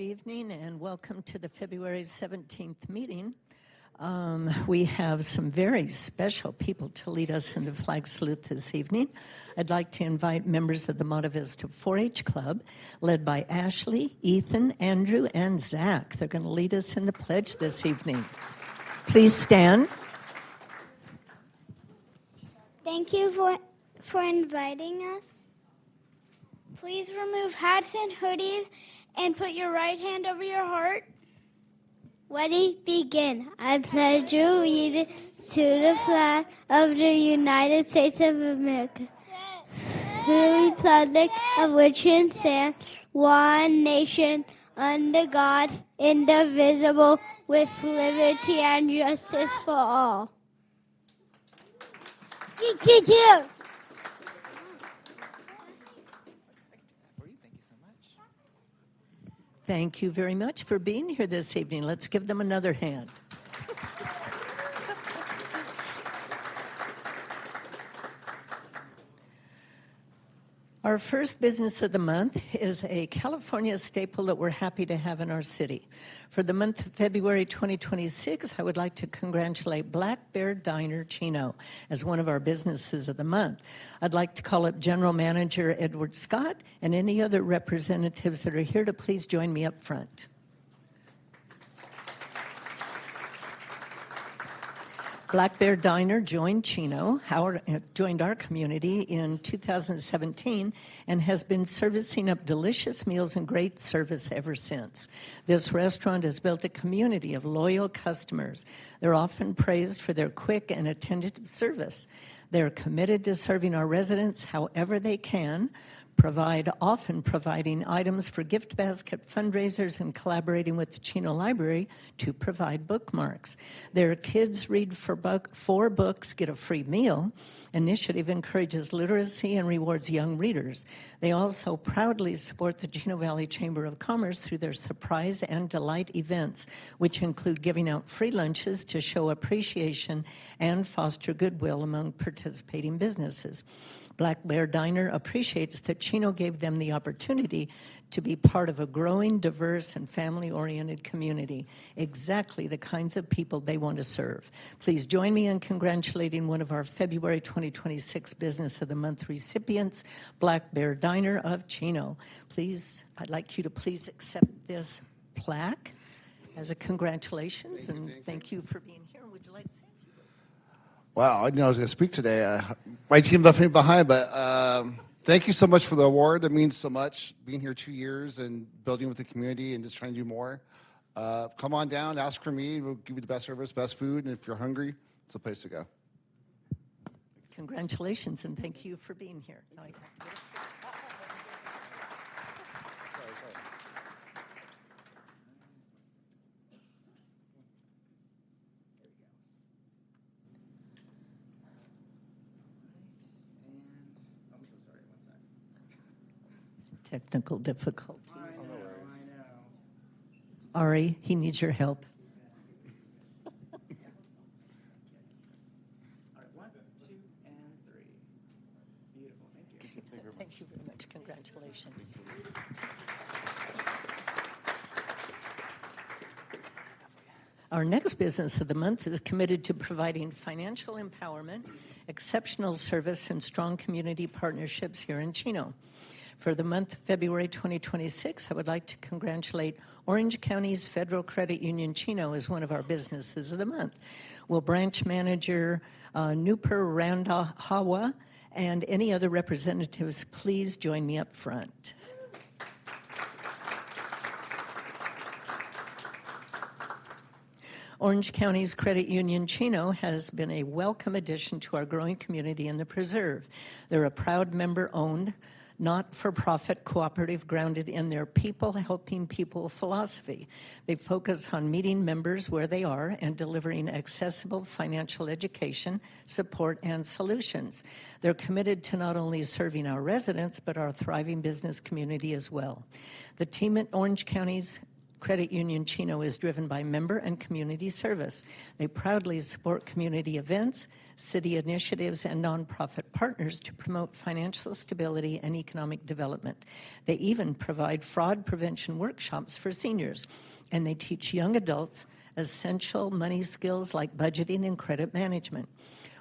evening and welcome to the February 17th meeting. We have some very special people to lead us in the flag salute this evening. I'd like to invite members of the Monte Vista 4-H Club, led by Ashley, Ethan, Andrew, and Zach. They're going to lead us in the pledge this evening. Please stand. Thank you for inviting us. Please remove hats and hoodies and put your right hand over your heart. Ready, begin. I pledge allegiance to the flag of the United States of America, the republic of which it stands, one nation, under God, indivisible, with liberty and justice for all. Thank you very much for being here this evening. Let's give them another hand. Our first business of the month is a California staple that we're happy to have in our city. For the month of February 2026, I would like to congratulate Black Bear Diner Chino as one of our businesses of the month. I'd like to call up General Manager Edward Scott and any other representatives that are here to please join me up front. Black Bear Diner joined joined our community in 2017 and has been servicing up delicious meals and great service ever since. This restaurant has built a community of loyal customers. They're often praised for their quick and attentive service. They're committed to serving our residents however they can, often providing items for gift basket fundraisers and collaborating with the Chino Library to provide bookmarks. Their Kids Read 4 Books, Get a Free Meal initiative encourages literacy and rewards young readers. They also proudly support the Chino Valley Chamber of Commerce through their Surprise and Delight events, which include giving out free lunches to show appreciation and foster goodwill among participating businesses. Black Bear Diner appreciates that Chino gave them the opportunity to be part of a growing, diverse, and family-oriented community, exactly the kinds of people they want to serve. Please join me in congratulating one of our February 2026 Business of the Month recipients, Black Bear Diner of Chino. Please, I'd like you to please accept this plaque as a congratulations, and thank you for being here. Would you like to say? Wow, I didn't know I was going to speak today. My team left me behind, but thank you so much for the award. It means so much, being here 2 years and building with the community and just trying to do more. Come on down, ask for me. We'll give you the best service, best food, and if you're hungry, it's the place to go. Congratulations, and thank you for being here. Technical difficulties. I know. Ari, he needs your help. All right, 1, 2, and 3. Beautiful. Thank you. Thank you very much. Congratulations. Our next business of the month is committed to providing financial empowerment, exceptional service, and strong community partnerships here in Chino. For the month of February 2026, I would like to congratulate Orange County's Federal Credit Union Chino as one of our businesses of the month. Will Branch Manager Nupur Randahawa and any other representatives please join me up front? Orange County's Credit Union Chino has been a welcome addition to our growing community in the Preserve. They're a proud member-owned, not-for-profit cooperative grounded in their people helping people philosophy. They focus on meeting members where they are and delivering accessible financial education, support, and solutions. They're committed to not only serving our residents, but our thriving business community as well. The team at Orange County's Credit Union Chino is driven by member and community service. They proudly support community events, city initiatives, and nonprofit partners to promote financial stability and economic development. They even provide fraud prevention workshops for seniors, and they teach young adults essential money skills like budgeting and credit management.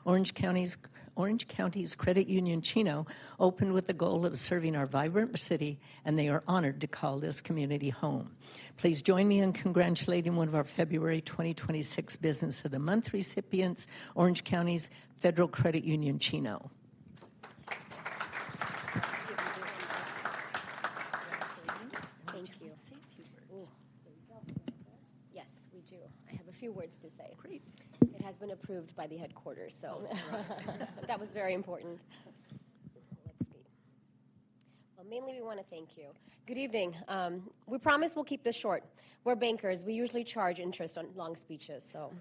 Orange County's Credit Union Chino opened with the goal of serving our vibrant city, and they are honored to call this community home. Please join me in congratulating one of our February 2026 Business of the Month recipients, Orange County's Federal Credit Union Chino. Thank you. Ooh, there we go. Yes, we do. I have a few words to say. Great. It has been approved by the headquarters, so that was very important. Let's see. Well, mainly we want to thank you. Good evening. We promise we'll keep this short. We're bankers. We usually charge interest on long speeches, so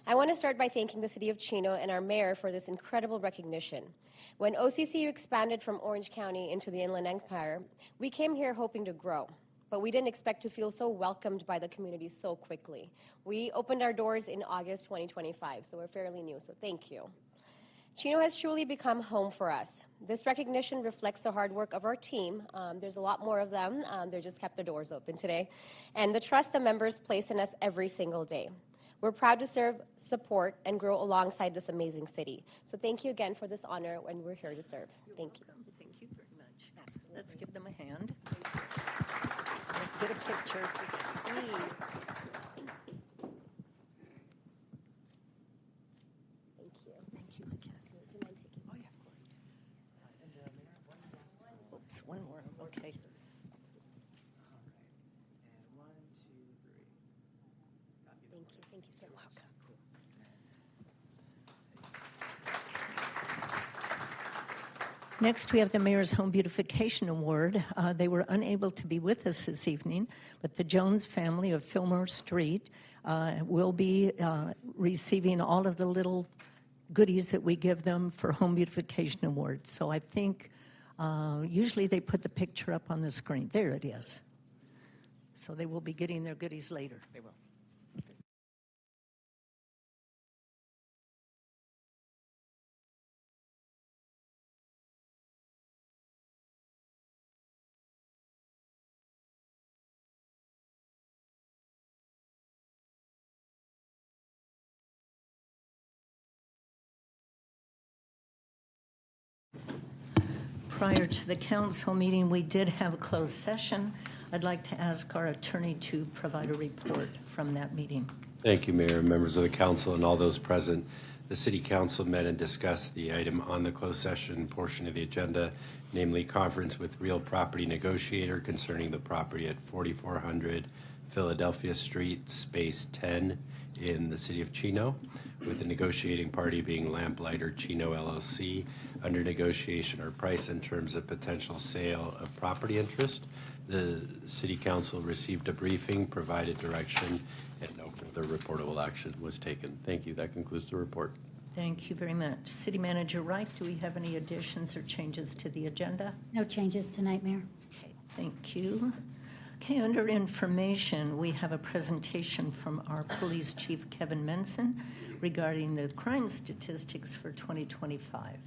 I want to start by thanking the City of Chino and our mayor for this incredible recognition. When OCCU expanded from Orange County into the Inland Empire, we came here hoping to grow, but we didn't expect to feel so welcomed by the community so quickly. We opened our doors in August 2025, so we're fairly new, so thank you. Chino has truly become home for us. This recognition reflects the hard work of our team. There's a lot more of them. They just kept their doors open today. And the trust the members place in us every single day. We're proud to serve, support, and grow alongside this amazing city. So thank you again for this honor, and we're here to serve. Thank you. Thank you very much. Absolutely. Let's give them a hand. Get a picture. Please. Thank you. Thank you. Do you mind taking? Oh, yeah, of course. Oops, one more. Okay. And 1, 2, 3. Thank you. Thank you so much. Next, we have the Mayor's Home Beautification Award. They were unable to be with us this evening, but the Jones family of Fillmore Street will be receiving all of the little goodies that we give them for Home Beautification Awards. So I think usually they put the picture up on the screen. There it is. So they will be getting their goodies later. They will. Prior to the council meeting, we did have a closed session. I'd like to ask our attorney to provide a report from that meeting. Thank you, Mayor, members of the council, and all those present. The City Council met and discussed the item on the closed session portion of the agenda, namely conference with real property negotiator concerning the property at 4400 Philadelphia Street, space 10 in the city of Chino, with the negotiating party being Lamplighter Chino LLC, under negotiation or price in terms of potential sale of property interest. The City Council received a briefing, provided direction, and no further reportable action was taken. Thank you. That concludes the report. Thank you very much. City Manager Wright, do we have any additions or changes to the agenda? No changes tonight, Mayor. Okay, thank you. Okay, under information, we have a presentation from our Police Chief, Kevin Menson, regarding the crime statistics for 2025.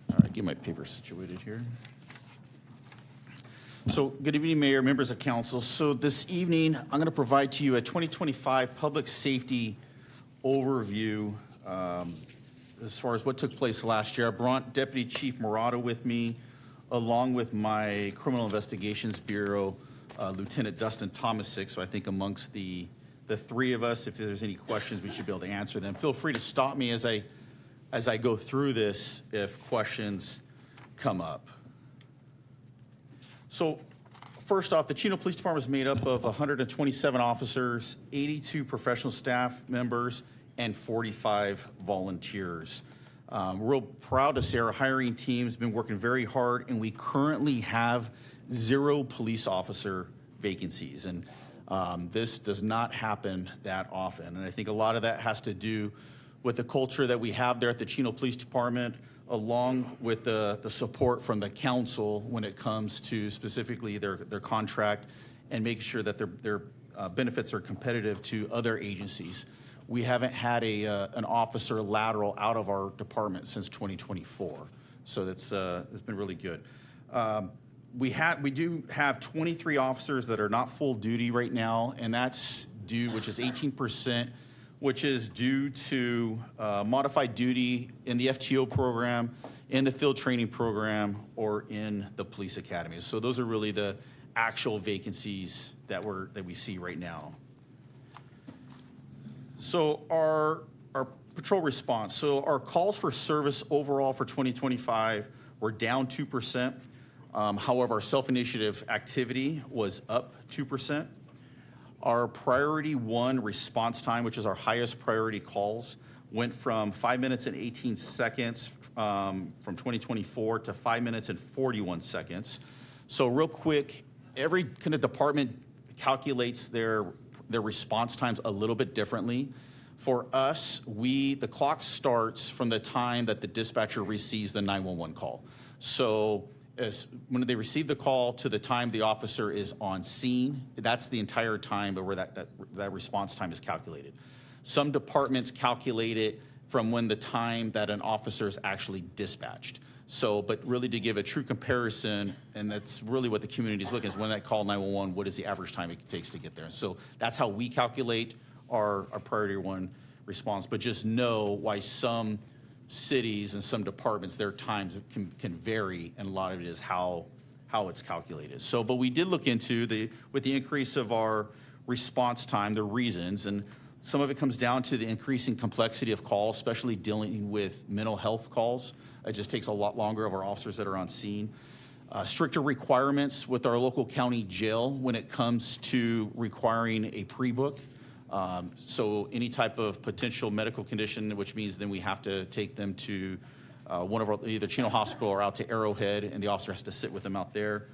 All right, get my paper situated here. So, good evening, Mayor, members of council. So this evening, I'm going to provide to you a 2025 public safety overview as far as what took place last year. I brought Deputy Chief Murata with me, along with my Criminal Investigations Bureau, Lieutenant Dustin Tomasic. So I think amongst the three of us, if there's any questions, we should be able to answer them. Feel free to stop me as I go through this if questions come up. So First off, the Chino Police Department is made up of 127 officers, 82 professional staff members, and 45 volunteers. Real proud to say our hiring team's been working very hard, and we currently have 0 police officer vacancies. And this does not happen that often. And I think a lot of that has to do with the culture that we have there at the Chino Police Department, along with the support from the council when it comes to specifically their contract and making sure that their benefits are competitive to other agencies. We haven't had an officer lateral out of our department since 2024, so it's been really good. We do have 23 officers that are not full duty right now, and that's due, which is 18%, which is due to modified duty in the FTO program, in the field training program, or in the police academy. So those are really the actual vacancies that we see right now. So our patrol response. So our calls for service overall for 2025 were down 2%. However, our self-initiative activity was up 2%. Our priority 1 response time, which is our highest priority calls, went from 5 minutes and 18 seconds from 2024 to 5 minutes and 41 seconds. So real quick, every kind of department calculates their response times a little bit differently. For us, the clock starts from the time that the dispatcher receives the 911 call. So when they receive the call to the time the officer is on scene, that's the entire time where that response time is calculated. Some departments calculate it from when the time that an officer is actually dispatched. So, but really to give a true comparison, and that's really what the community is looking at, is when that call 911, what is the average time it takes to get there? So that's how we calculate our priority 1 response. But just know why some cities and some departments, their times can vary, and a lot of it is how it's calculated. So, but we did look into with the increase of our response time, the reasons, and some of it comes down to the increasing complexity of calls, especially dealing with mental health calls. It just takes a lot longer of our officers that are on scene. Stricter requirements with our local county jail when it comes to requiring a pre-book. So any type of potential medical condition, which means then we have to take them to one of our, either Chino Hospital or out to Arrowhead, and the officer has to sit with them out there.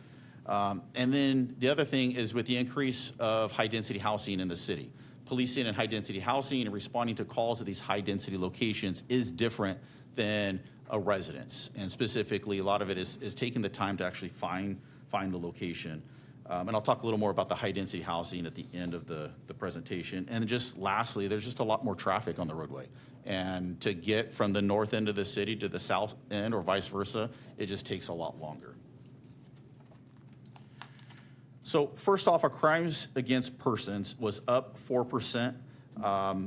And then the other thing is with the increase of high-density housing in the city. Policing and high-density housing and responding to calls at these high-density locations is different than a residence. And specifically, a lot of it is taking the time to actually find the location. And I'll talk a little more about the high-density housing at the end of the presentation. And just lastly, there's just a lot more traffic on the roadway. And to get from the north end of the city to the south end or vice versa, it just takes a lot longer. So first off, our crimes against persons was up 4%,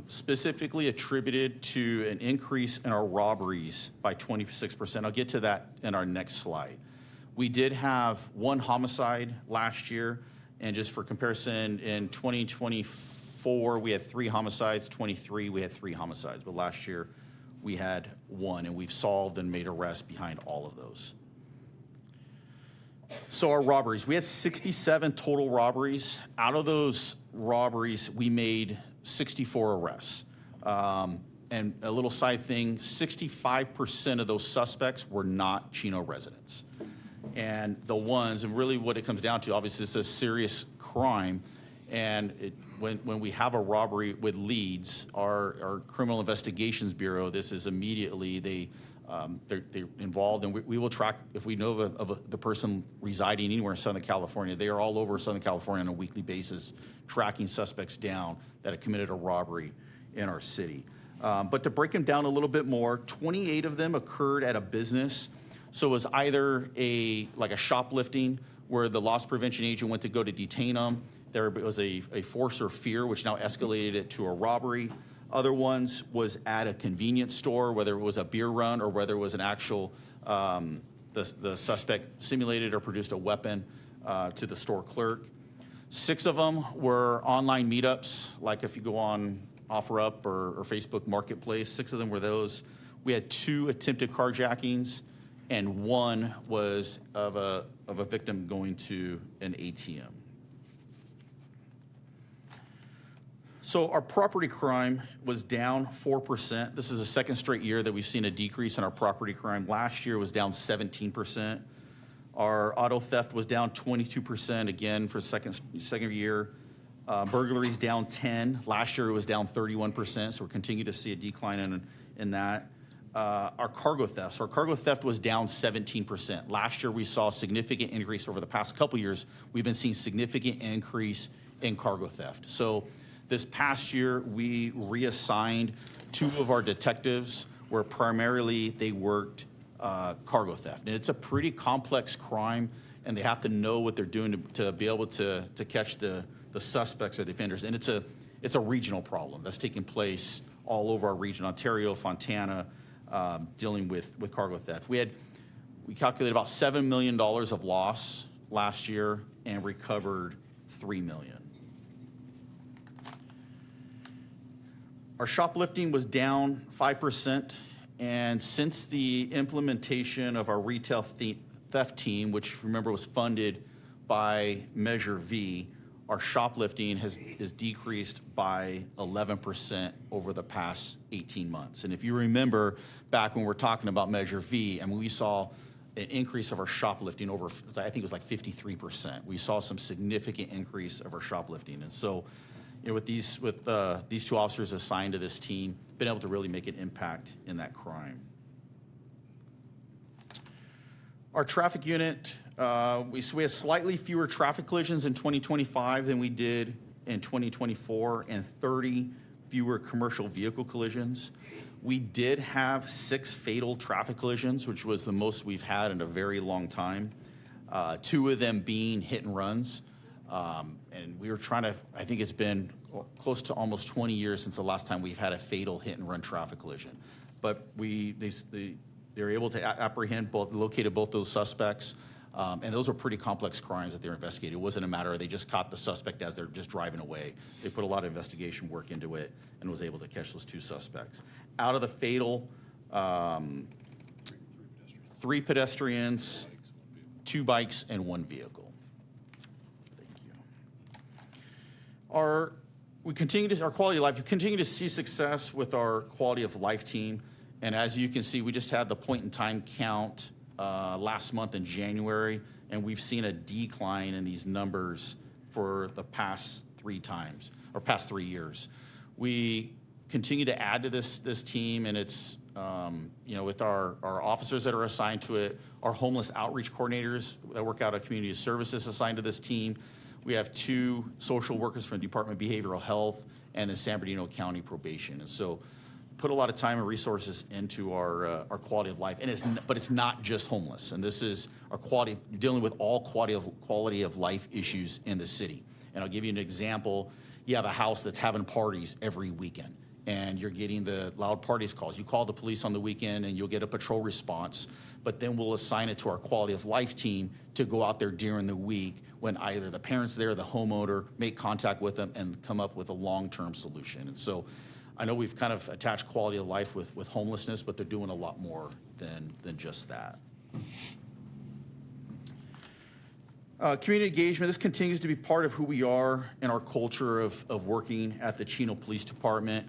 specifically attributed to an increase in our robberies by 26%. I'll get to that in our next slide. We did have 1 homicide last year, and just for comparison, in 2024, we had 3 homicides, 23, we had 3 homicides, but last year we had 1, and we've solved and made arrests behind all of those. So our robberies, we had 67 total robberies. Out of those robberies, we made 64 arrests. And a little side thing, 65% of those suspects were not Chino residents. And the ones, and really what it comes down to, obviously it's a serious crime, and when we have a robbery with leads, our Criminal Investigations Bureau, this is immediately, they're involved, and we will track, if we know of the person residing anywhere in Southern California, they are all over Southern California on a weekly basis, tracking suspects down that have committed a robbery in our city. But to break them down a little bit more, 28 of them occurred at a business. So it was either like a shoplifting where the loss prevention agent went to go to detain them. There was a force or fear, which now escalated it to a robbery. Other ones was at a convenience store, whether it was a beer run or whether it was an actual, the suspect simulated or produced a weapon to the store clerk. 6 of them were online meetups, like if you go on OfferUp or Facebook Marketplace, 6 of them were those. We had 2 attempted carjackings, and 1 was of of a victim going to an ATM. So our property crime was down 4%. This is the second straight year that we've seen a decrease in our property crime. Last year was down 17%. Our auto theft was down 22% again for second year. Burglaries down 10%. Last year it was down 31%, so we're continuing to see a decline in that. Our cargo theft. So our cargo theft was down 17%. Last year we saw a significant increase. Over the past couple years, we've been seeing significant increase in cargo theft. So this past year, we reassigned 2 of our detectives where primarily they worked cargo theft. And it's a pretty complex crime, and they have to know what they're doing to be able to catch the suspects or the offenders. And it's a regional problem that's taking place all over our region, Ontario, Fontana, dealing with cargo theft. We calculated about $7 million of loss last year and recovered $3 million. Our shoplifting was down 5%, and since the implementation of our retail theft team, which remember was funded by Measure V, our shoplifting has decreased by 11% over the past 18 months. And if you remember back when we're talking about Measure V, I mean, we saw an increase of our shoplifting over, I think it was like 53%. We saw some significant increase of our shoplifting. And so, you know, with these 2 officers assigned to this team, been able to really make an impact in that crime. Our traffic unit, we had slightly fewer traffic collisions in 2025 than we did in 2024, and 30 fewer commercial vehicle collisions. We did have 6 fatal traffic collisions, which was the most we've had in a very long time. 2 of them being hit and runs. And we were trying to, I think it's been close to almost 20 years since the last time we've had a fatal hit and run traffic collision. But they were able to located both those suspects. And those were pretty complex crimes that they were investigating. It wasn't a matter of they just caught the suspect as they're just driving away. They put a lot of investigation work into it and was able to catch those 2 suspects. Out of the fatal, 3 pedestrians, 2 bikes, and 1 vehicle. Our quality of life, we continue to see success with our quality of life team. And as you can see, we just had the point in time count last month in January, and we've seen a decline in these numbers for the past 3 years. We continue to add to this team, and it's, with our officers that are assigned to it, our homeless outreach coordinators that work out of community services assigned to this team. We have 2 social workers from the Department of Behavioral Health and the San Bernardino County Probation. And so put a lot of time and resources into our quality of life. But it's not just homeless. And this is our dealing with all quality of life issues in the city. And I'll give you an example. You have a house that's having parties every weekend, and you're getting the loud parties calls. You call the police on the weekend, and you'll get a patrol response. But then we'll assign it to our quality of life team to go out there during the week when either the parents there or the homeowner make contact with them and come up with a long-term solution. And so I know we've kind of attached quality of life with homelessness, but they're doing a lot more than just that. Community engagement, this continues to be part of who we are and our culture of working at the Chino Police Department.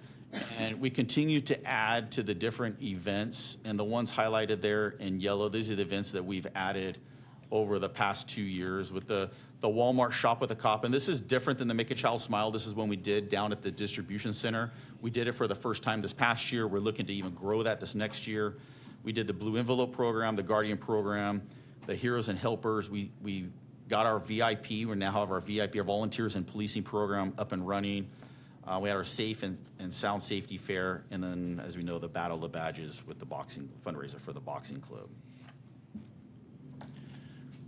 And we continue to add to the different events, and the ones highlighted there in yellow, these are the events that we've added over the past 2 years with the Walmart Shop with a Cop. And this is different than the Make a Child Smile. This is one we did down at the distribution center. We did it for the first time this past year. We're looking to even grow that this next year. We did the Blue Envelope program, the Guardian program, the Heroes and Helpers. We got our VIP. We now have our VIP, our Volunteers in Policing program up and running. We had our Safe and Sound Safety Fair, and then, as we know, the Battle of the Badges with the boxing fundraiser for the boxing club.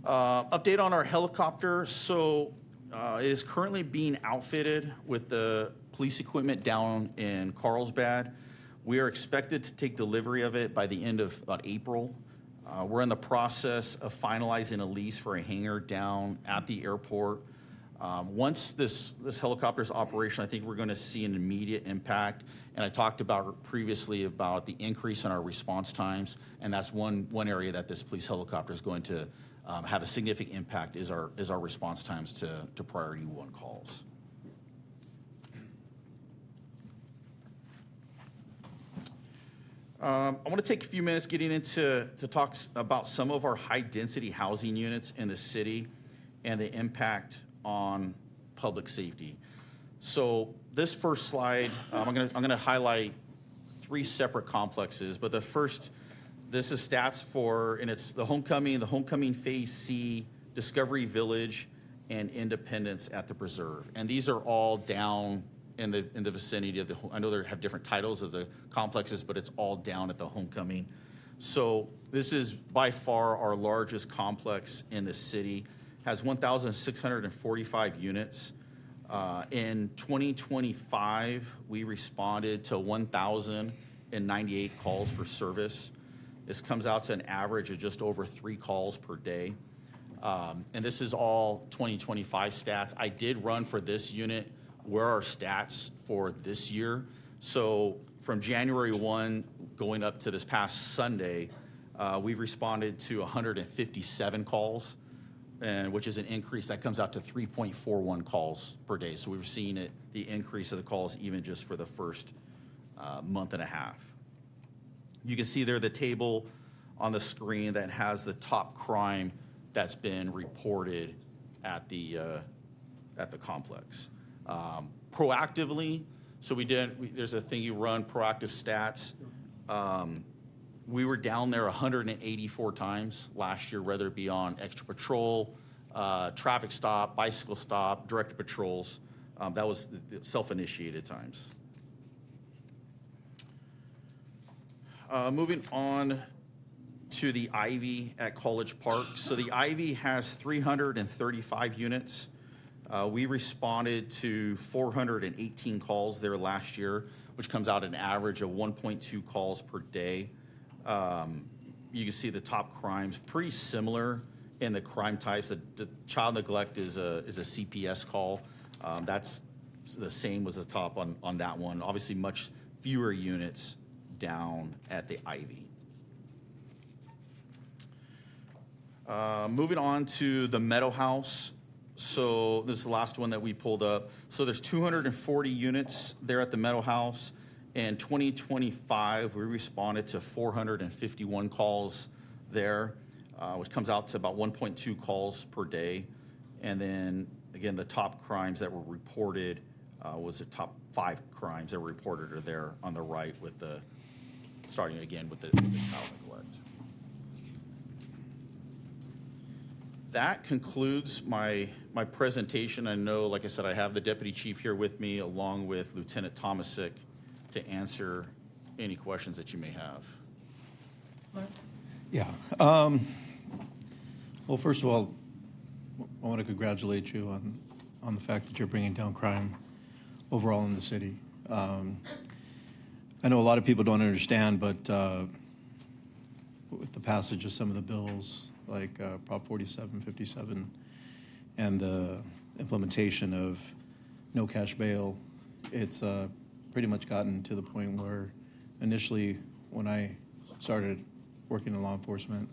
Update on our helicopter. So it is currently being outfitted with the police equipment down in Carlsbad. We are expected to take delivery of it by the end of about April. We're in the process of finalizing a lease for a hangar down at the airport. Once this helicopter is operational, I think we're going to see an immediate impact. And I talked about previously about the increase in our response times, and that's one area that this police helicopter is going to have a significant impact is our response times to priority 1 calls. I want to take a few minutes getting into to talk about some of our high-density housing units in the city and the impact on public safety. So this first slide, I'm going to highlight 3 separate complexes, but the first, this is stats for, and it's the Homecoming Phase C, Discovery Village, and Independence at the Preserve. And these are all down in the vicinity of the, I know they have different titles of the complexes, but it's all down at the Homecoming. So this is by far our largest complex in the city, has 1,645 units. In 2025, we responded to 1,098 calls for service. This comes out to an average of just over 3 calls per day. And this is all 2025 stats. I did run for this unit where are stats for this year. So from January 1 going up to this past Sunday, we've responded to 157 calls, and which is an increase that comes out to 3.41 calls per day. So we've seen the increase of the calls even just for the first month and a half. You can see there the table on the screen that has the top crime that's been reported at the complex. Proactively, so there's a thing you run, proactive stats. We were down there 184 times last year, whether it be on extra patrol, traffic stop, bicycle stop, directed patrols. That was the self-initiated times. Moving on to the Ivy at College Park. So the Ivy has 335 units. We responded to 418 calls there last year, which comes out an average of 1.2 calls per day. You can see the top crimes, pretty similar in the crime types. The child neglect is a CPS call. That's the same was the top on that one. Obviously, much fewer units down at the Ivy. Moving on to the Meadow House. So this is the last one that we pulled up. So there's 240 units there at the Meadow House. In 2025, we responded to 451 calls there, which comes out to about 1.2 calls per day. And then, again, the top crimes that were reported was the top 5 crimes that were reported are there on the right with starting again with the child neglect. That concludes my presentation. I know, like I said, I have the deputy chief here with me along with Lieutenant Tomasic to answer any questions that you may have. Yeah. Well, first of all, I want to congratulate you on the fact that you're bringing down crime overall in the city. I know a lot of people don't understand, but with the passage of some of the bills, like Prop 4757, and the implementation of no cash bail, it's pretty much gotten to the point where initially when I started working in law enforcement,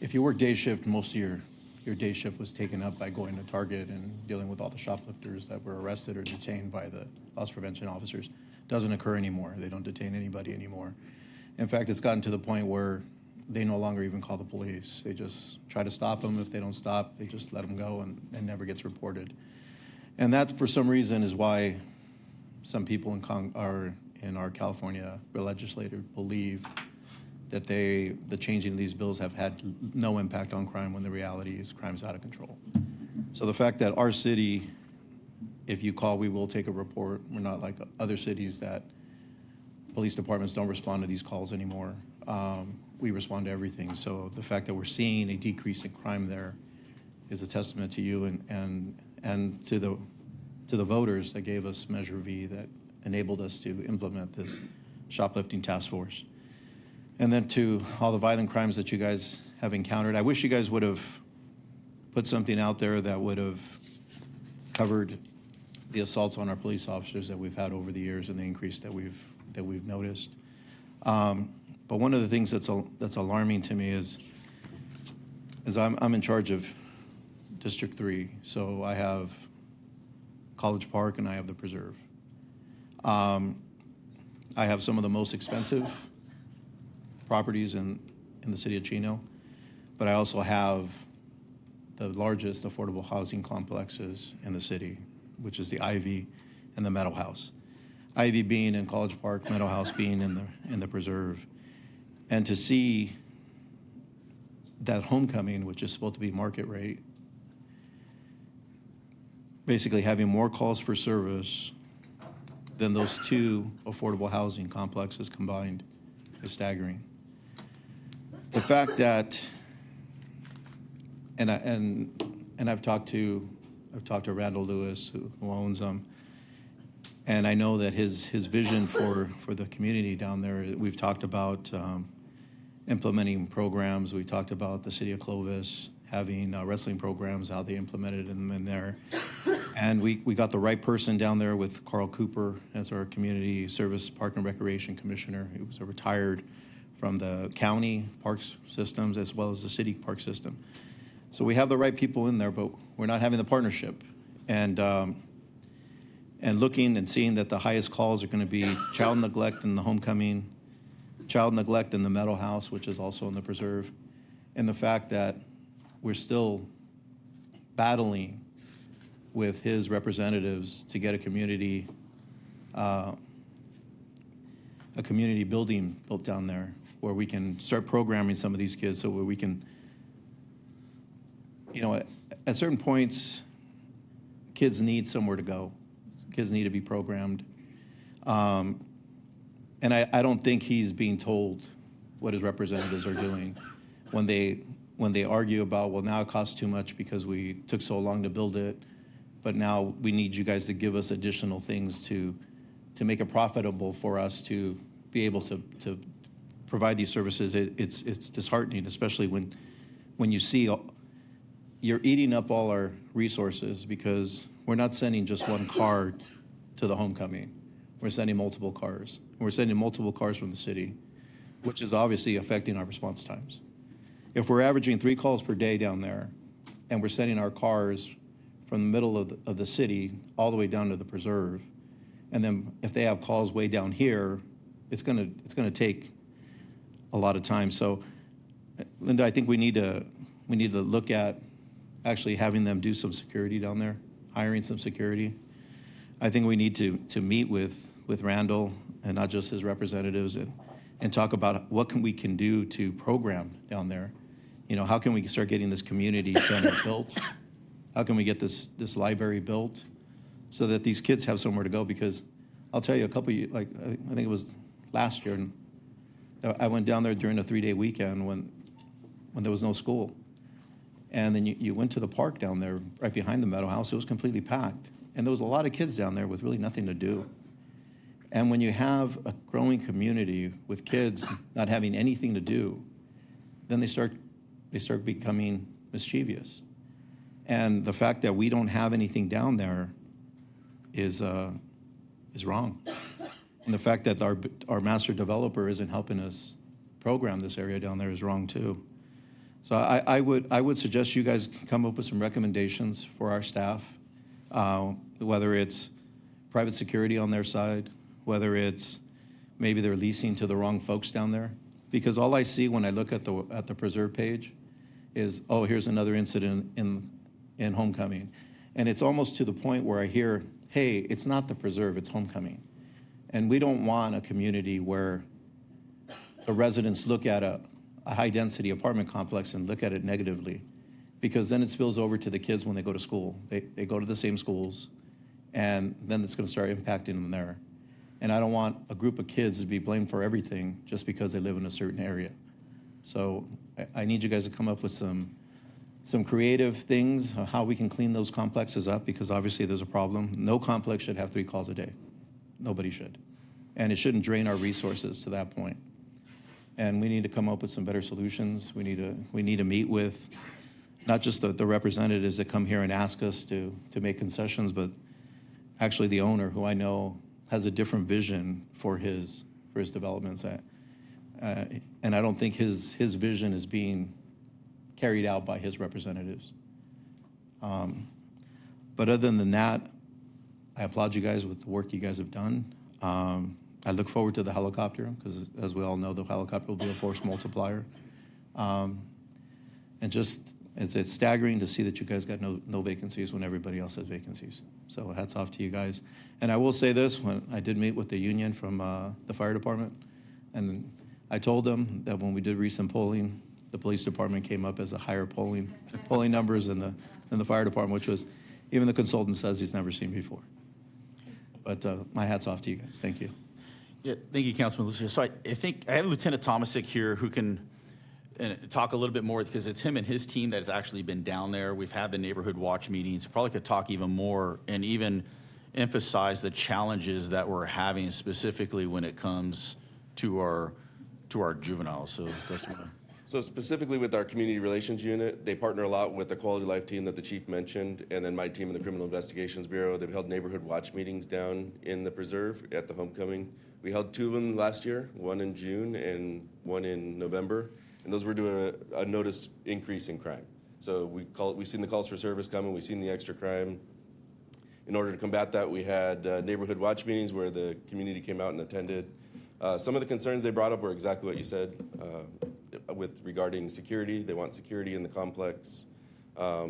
if you work day shift, most of your day shift was taken up by going to Target and dealing with all the shoplifters that were arrested or detained by the loss prevention officers. Doesn't occur anymore. They don't detain anybody anymore. In fact, it's gotten to the point where they no longer even call the police. They just try to stop them. If they don't stop, they just let them go and never gets reported. And that, for some reason, is why some people in our California legislators believe that the changing of these bills have had no impact on crime when the reality is crime's out of control. So the fact that our city, if you call, we will take a report. We're not like other cities that police departments don't respond to these calls anymore. We respond to everything. So the fact that we're seeing a decrease in crime there is a testament to you and to the voters that gave us Measure V that enabled us to implement this shoplifting task force. And then to all the violent crimes that you guys have encountered, I wish you guys would have put something out there that would have covered the assaults on our police officers that we've had over the years and the increase that we've noticed. But one of the things that's alarming to me is is I'm in charge of District 3, so I have College Park and I have the Preserve. I have some of the most expensive properties in the city of Chino, but I also have the largest affordable housing complexes in the city, which is the Ivy and the Meadow House. Ivy being in College Park, Meadow House being in the Preserve. And to see that Homecoming, which is supposed to be market rate, basically having more calls for service than those two affordable housing complexes combined is staggering. The fact that, and I've talked to Randall Lewis, who owns them, and I know that his vision for the community down there. We've talked about implementing programs. We talked about the city of Clovis having wrestling programs, how they implemented them in there. And we got the right person down there with Carl Cooper as our community service park and recreation commissioner. He was retired from the county parks systems as well as the city park system. So we have the right people in there, but we're not having the partnership. And looking and seeing that the highest calls are going to be child neglect in the Homecoming, child neglect in the Meadow House, which is also in the Preserve, and the fact that we're still battling with his representatives to get a community building built down there where we can start programming some of these kids so where we can, at certain points, kids need somewhere to go. Kids need to be programmed. And I don't think he's being told what his representatives are doing when they argue about, well, now it costs too much because we took so long to build it, but now we need you guys to give us additional things to make it profitable for us to be able to provide these services. It's disheartening, especially when you see you're eating up all our resources because we're not sending just one car to the Homecoming. We're sending multiple cars. We're sending multiple cars from the city, which is obviously affecting our response times. If we're averaging 3 calls per day down there, and we're sending our cars from the middle of the city all the way down to the Preserve, and then if they have calls way down here, it's gonna take a lot of time. So, Linda, I think we need to look at actually having them do some security down there, hiring some security. I think we need to meet with Randall and not just his representatives and talk about what we can do to program down there. How can we start getting this community center built? How can we get this library built so that these kids have somewhere to go? Because I'll tell you, I think it was last year, and I went down there during a 3-day weekend when there was no school. And then you went to the park down there right behind the Meadow House. It was completely packed. And there was a lot of kids down there with really nothing to do. And when you have a growing community with kids not having anything to do, then they start becoming mischievous. And the fact that we don't have anything down there is wrong. And the fact that our master developer isn't helping us program this area down there is wrong too. So I would suggest you guys come up with some recommendations for our staff, whether it's private security on their side, whether it's maybe they're leasing to the wrong folks down there. Because all I see when I look at the Preserve page is, oh, here's another incident in Homecoming. And it's almost to the point where I hear, hey, it's not the Preserve, it's Homecoming. And we don't want a community where the residents look at a high-density apartment complex and look at it negatively, because then it spills over to the kids when they go to school. They go to the same schools, and then it's going to start impacting them there. And I don't want a group of kids to be blamed for everything just because they live in a certain area. So I need you guys to come up with some creative things, how we can clean those complexes up, because obviously there's a problem. No complex should have 3 calls a day. Nobody should. And it shouldn't drain our resources to that point. And we need to come up with some better solutions. We need to meet with not just the representatives that come here and ask us to make concessions, but actually the owner, who I know has a different vision for his developments. And I don't think his vision is being carried out by his representatives. But other than that, I applaud you guys with the work you guys have done. I look forward to the helicopter because, as we all know, the helicopter will be a force multiplier. And just, it's staggering to see that you guys got no vacancies when everybody else has vacancies. So hats off to you guys. And I will say this, when I did meet with the union from the fire department, and I told them that when we did recent polling, the police department came up as a higher polling numbers than the fire department, which was, even the consultant says he's never seen before. But my hat's off to you guys. Thank you. Yeah, thank you, Councilman Lucio. So I think I have Lieutenant Tomasic here who can talk a little bit more because it's him and his team that has actually been down there. We've had the neighborhood watch meetings. Probably could talk even more and even emphasize the challenges that we're having specifically when it comes to our juveniles. So that's one. So specifically with our community relations unit, they partner a lot with the quality of life team that the chief mentioned, and then my team in the Criminal Investigations Bureau. They've held neighborhood watch meetings down in the preserve at the homecoming. We held 2 of them last year, one in June and one in November, and those were due to a notice increase in crime. So we've seen the calls for service coming, we've seen the extra crime. In order to combat that, we had neighborhood watch meetings where the community came out and attended. Some of the concerns they brought up were exactly what you said. With regarding security, they want security in the complex.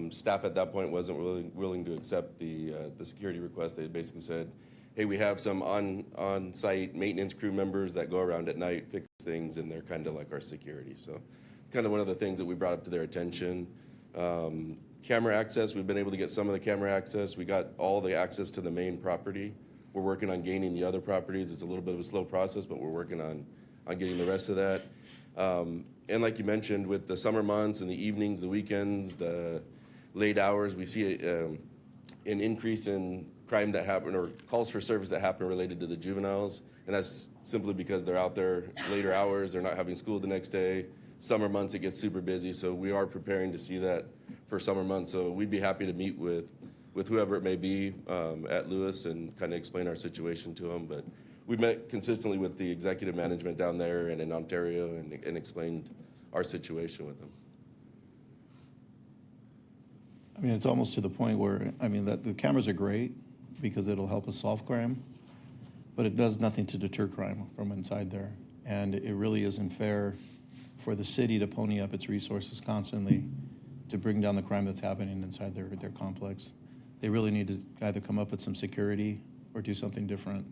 Staff at that point wasn't willing to accept the security request. They basically said, hey, we have some on-site maintenance crew members that go around at night, fix things, and they're kind of like our security. So kind of one of the things that we brought up to their attention. Camera access, we've been able to get some of the camera access. We got all the access to the main property. We're working on gaining the other properties. It's a little bit of a slow process, but we're working on getting the rest of that. And like you mentioned, with the summer months and the evenings, the weekends, the late hours, we see an increase in crime that happen or calls for service that happen related to the juveniles. And that's simply because they're out there later hours, they're not having school the next day. Summer months, it gets super busy. So we are preparing to see that for summer months. So we'd be happy to meet with whoever it may be at Lewis and kind of explain our situation to them. But we've met consistently with the executive management down there and in Ontario and explained our situation with them. I mean, it's almost to the point where, I mean, that the cameras are great because it'll help us solve crime, but it does nothing to deter crime from inside there. And it really isn't fair for the city to pony up its resources constantly to bring down the crime that's happening inside their complex. They really need to either come up with some security or do something different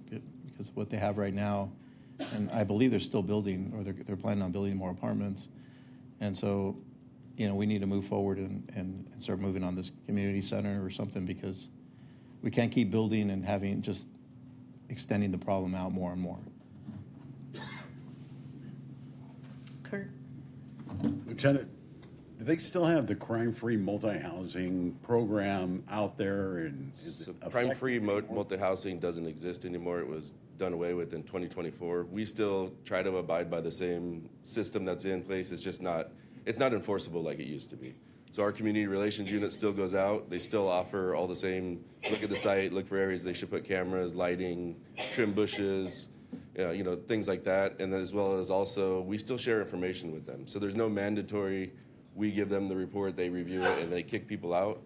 because what they have right now, and I believe they're still building or they're planning on building more apartments. And so, you know, we need to move forward and start moving on this community center or something because we can't keep building and having just extending the problem out more and more. Kurt? Lieutenant, do they still have the crime-free multi-housing program out there? And So crime-free multi-housing doesn't exist anymore. It was done away with in 2024. We still try to abide by the same system that's in place. It's just not enforceable like it used to be. So our community relations unit still goes out. They still offer all the same, look at the site, look for areas they should put cameras, lighting, trim bushes, you know, things like that. And then as well as also, we still share information with them. So there's no mandatory, we give them the report, they review it, and they kick people out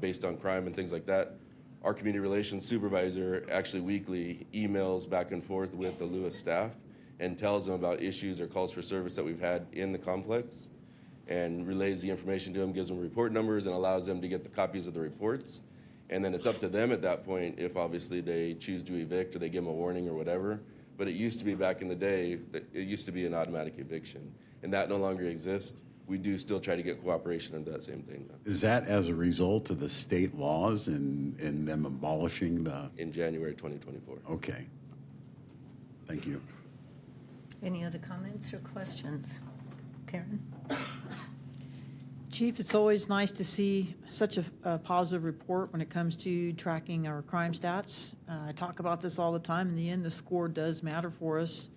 based on crime and things like that. Our community relations supervisor actually weekly emails back and forth with the Lewis staff and tells them about issues or calls for service that we've had in the complex and relays the information to them, gives them report numbers, and allows them to get the copies of the reports. And then it's up to them at that point if obviously they choose to evict or they give them a warning or whatever. But it used to be back in the day, it used to be an automatic eviction. And that no longer exists. We do still try to get cooperation under that same thing now. is that as a result of the state laws and them abolishing the? In January 2024. Okay. Thank you. Any other comments or questions? Karen? Chief, it's always nice to see such a positive report when it comes to tracking our crime stats. I talk about this all the time. In the end, the score does matter for us.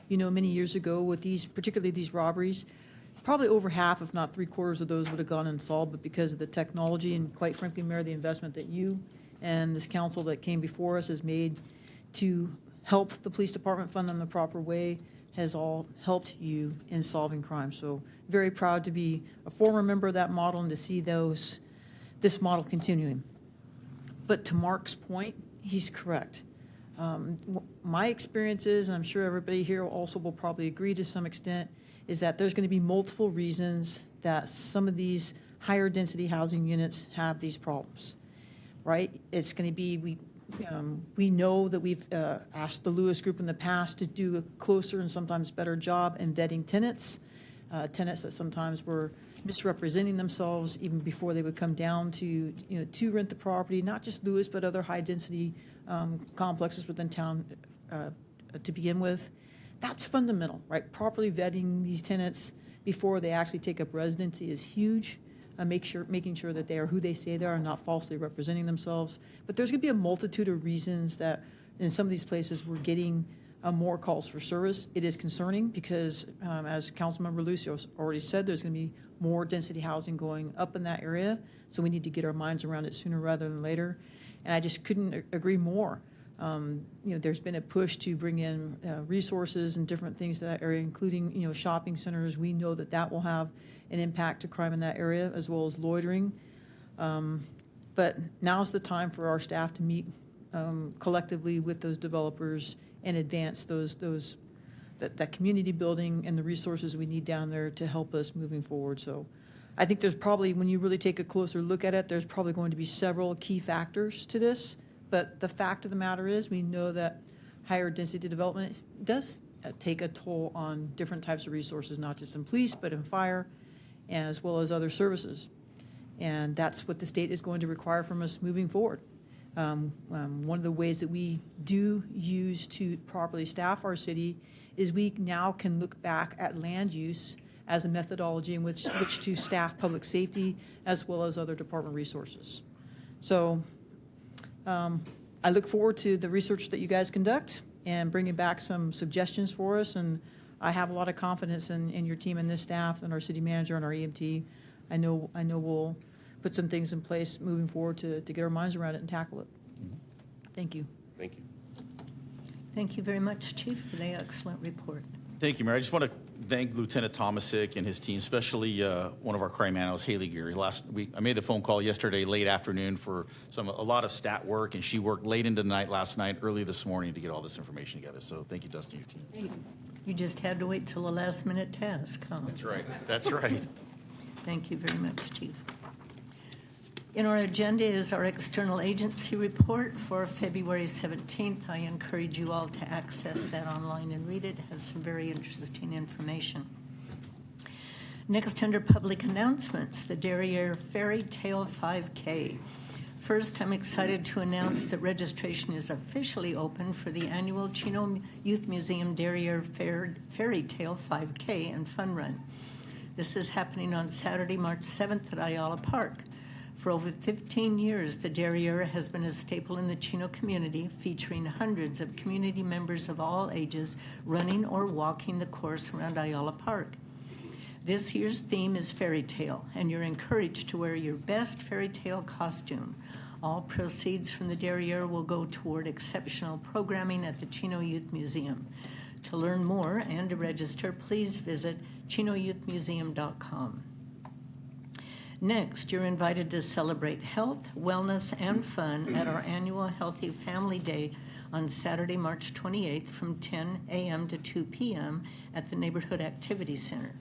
You know, many years ago with these, particularly these robberies, probably over half, if not 3/4 of those would have gone unsolved, but because of the technology and quite frankly, Mayor, the investment that you and this council that came before us has made to help the police department fund them the proper way, has all helped you in solving crime. So very proud to be a former member of that model and to see this model continuing. But to Mark's point, he's correct. My experience is, and I'm sure everybody here also will probably agree to some extent, is that there's going to be multiple reasons that some of these higher density housing units have these problems, right? It's going to be, we know that we've asked the Lewis Group in the past to do a closer and sometimes better job in vetting tenants, tenants that sometimes were misrepresenting themselves even before they would come down to, to rent the property, not just Lewis, but other high density complexes within town to begin with. That's fundamental, right? Properly vetting these tenants before they actually take up residency is huge. Making sure that they are who they say they are and not falsely representing themselves. But there's going to be a multitude of reasons that in some of these places we're getting more calls for service. It is concerning because, as Councilmember Lucio already said, there's going to be more density housing going up in that area. So we need to get our minds around it sooner rather than later. And I just couldn't agree more. There's been a push to bring in resources and different things to that area, including, shopping centers. We know that that will have an impact to crime in that area, as well as loitering. But now's the time for our staff to meet collectively with those developers and advance that community building and the resources we need down there to help us moving forward. So I think there's probably, when you really take a closer look at it, there's probably going to be several key factors to this. But the fact of the matter is, we know that higher density development does take a toll on different types of resources, not just in police, but in fire, as well as other services. And that's what the state is going to require from us moving forward. One of the ways that we do use to properly staff our city is we now can look back at land use as a methodology in which to staff public safety as well as other department resources. So I look forward to the research that you guys conduct and bringing back some suggestions for us. And I have a lot of confidence in your team and this staff and our city manager and our EMT. I know we'll put some things in place moving forward to get our minds around it and tackle it. Thank you. Thank you. Thank you very much, Chief, for the excellent report. Thank you, Mayor. I just want to thank Lieutenant Tomasic and his team, especially one of our crime analysts, Haley Geary. Last week, I made the phone call yesterday late afternoon for a lot of stat work, and she worked late into the night last night, early this morning to get all this information together. So thank you, Dustin, and your team. You just had to wait till the last minute task, huh? That's right. That's right. Thank you very much, Chief. In our agenda is our external agency report for February 17th. I encourage you all to access that online and read it. It has some very interesting information. Next, under public announcements, the Derriere Fairy Tale 5K. First, I'm excited to announce that registration is officially open for the annual Chino Youth Museum Derriere Fairy Tale 5K and Fun Run. This is happening on Saturday, March 7th at Ayala Park. For over 15 years, the Derriere has been a staple in the Chino community, featuring hundreds of community members of all ages running or walking the course around Ayala Park. This year's theme is fairy tale, and you're encouraged to wear your best fairy tale costume. All proceeds from the Derriere will go toward exceptional programming at the Chino Youth Museum. To learn more and to register, please visit chinoyouthmuseum.com. Next, you're invited to celebrate health, wellness, and fun at our annual Healthy Family Day on Saturday, March 28th from 10 a.m. to 2 p.m. at the Neighborhood Activity Center.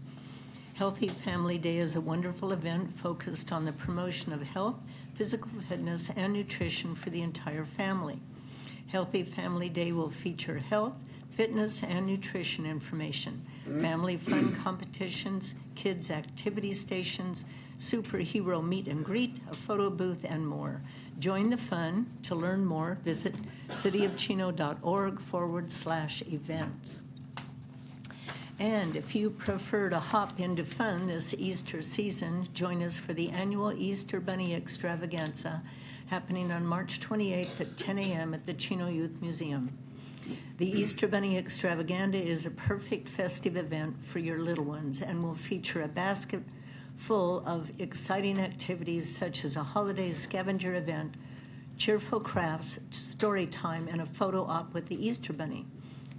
Healthy Family Day is a wonderful event focused on the promotion of health, physical fitness, and nutrition for the entire family. Healthy Family Day will feature health, fitness, and nutrition information, family fun competitions, kids' activity stations, superhero meet and greet, a photo booth, and more. Join the fun. To learn more, visit cityofchino.org/events. And if you prefer to hop into fun this Easter season, join us for the annual Easter Bunny Extravaganza happening on March 28th at 10 a.m. at the Chino Youth Museum. The Easter Bunny Extravaganza is a perfect festive event for your little ones and will feature a basket full of exciting activities such as a holiday scavenger event, cheerful crafts, story time, and a photo op with the Easter Bunny.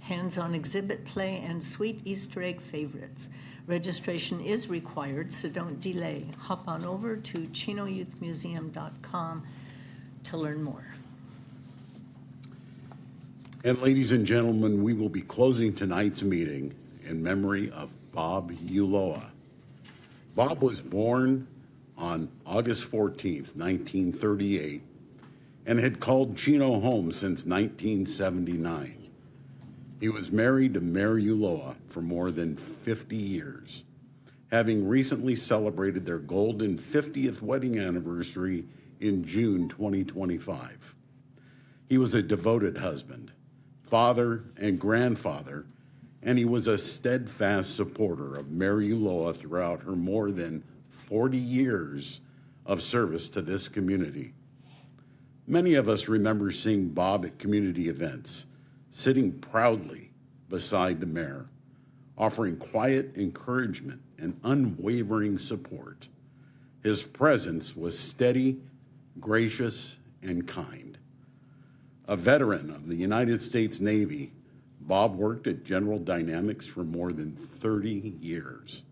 hands-on exhibit play, and sweet Easter egg favorites. Registration is required, so don't delay. Hop on over to ChinoYouthMuseum.com to learn more. And ladies and gentlemen, we will be closing tonight's meeting in memory of Bob Ulloa. Bob was born on August 14th, 1938, and had called Chino home since 1979. He was married to Mary Ulloa for more than 50 years, having recently celebrated their golden 50th wedding anniversary in June 2025. He was a devoted husband, father, and grandfather, and he was a steadfast supporter of Mary Ulloa throughout her more than 40 years of service to this community. Many of us remember seeing Bob at community events, sitting proudly beside the mayor, offering quiet encouragement and unwavering support. His presence was steady, gracious, and kind. A veteran of the United States Navy, Bob worked at General Dynamics for more than 30 years.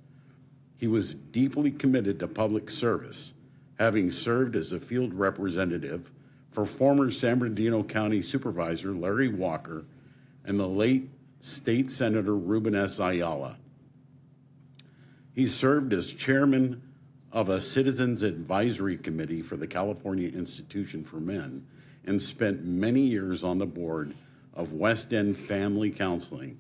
He was deeply committed to public service, having served as a field representative for former San Bernardino County Supervisor Larry Walker and the late State Senator Ruben S. Ayala. He served as chairman of a Citizens Advisory Committee for the California Institution for Men and spent many years on the board of West End Family Counseling.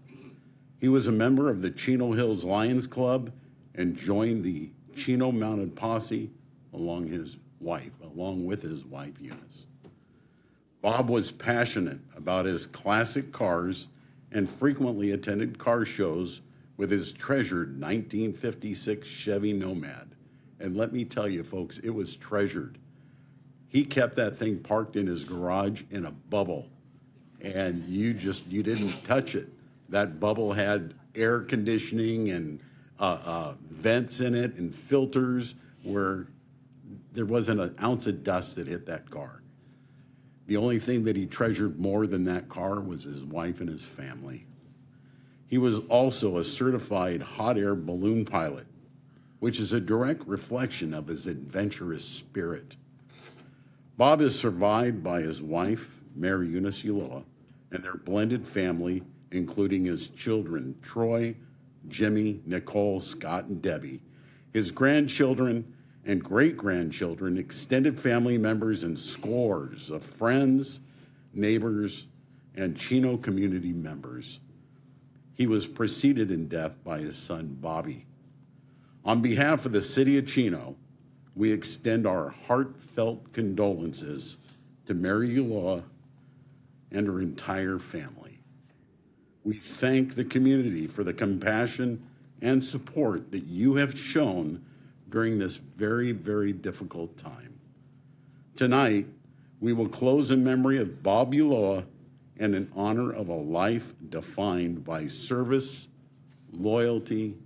He was a member of the Chino Hills Lions Club and joined the Chino Mounted Posse along with his wife, Eunice. Bob was passionate about his classic cars and frequently attended car shows with his treasured 1956 Chevy Nomad. And let me tell you, folks, it was treasured. He kept that thing parked in his garage in a bubble, and you didn't touch it. That bubble had air conditioning and vents in it and filters where there wasn't an ounce of dust that hit that car. The only thing that he treasured more than that car was his wife and his family. He was also a certified hot air balloon pilot, which is a direct reflection of his adventurous spirit. Bob is survived by his wife, Mary Eunice Ulloa, and their blended family, including his children, Troy, Jimmy, Nicole, Scott, and Debbie, his grandchildren and great-grandchildren, extended family members, and scores of friends, neighbors, and Chino community members. He was preceded in death by his son, Bobby. On behalf of the city of Chino, we extend our heartfelt condolences to Mary Ulloa and her entire family. We thank the community for the compassion and support that you have shown during this very, very difficult time. Tonight, we will close in memory of Bob Ulloa and in honor of a life defined by service, loyalty,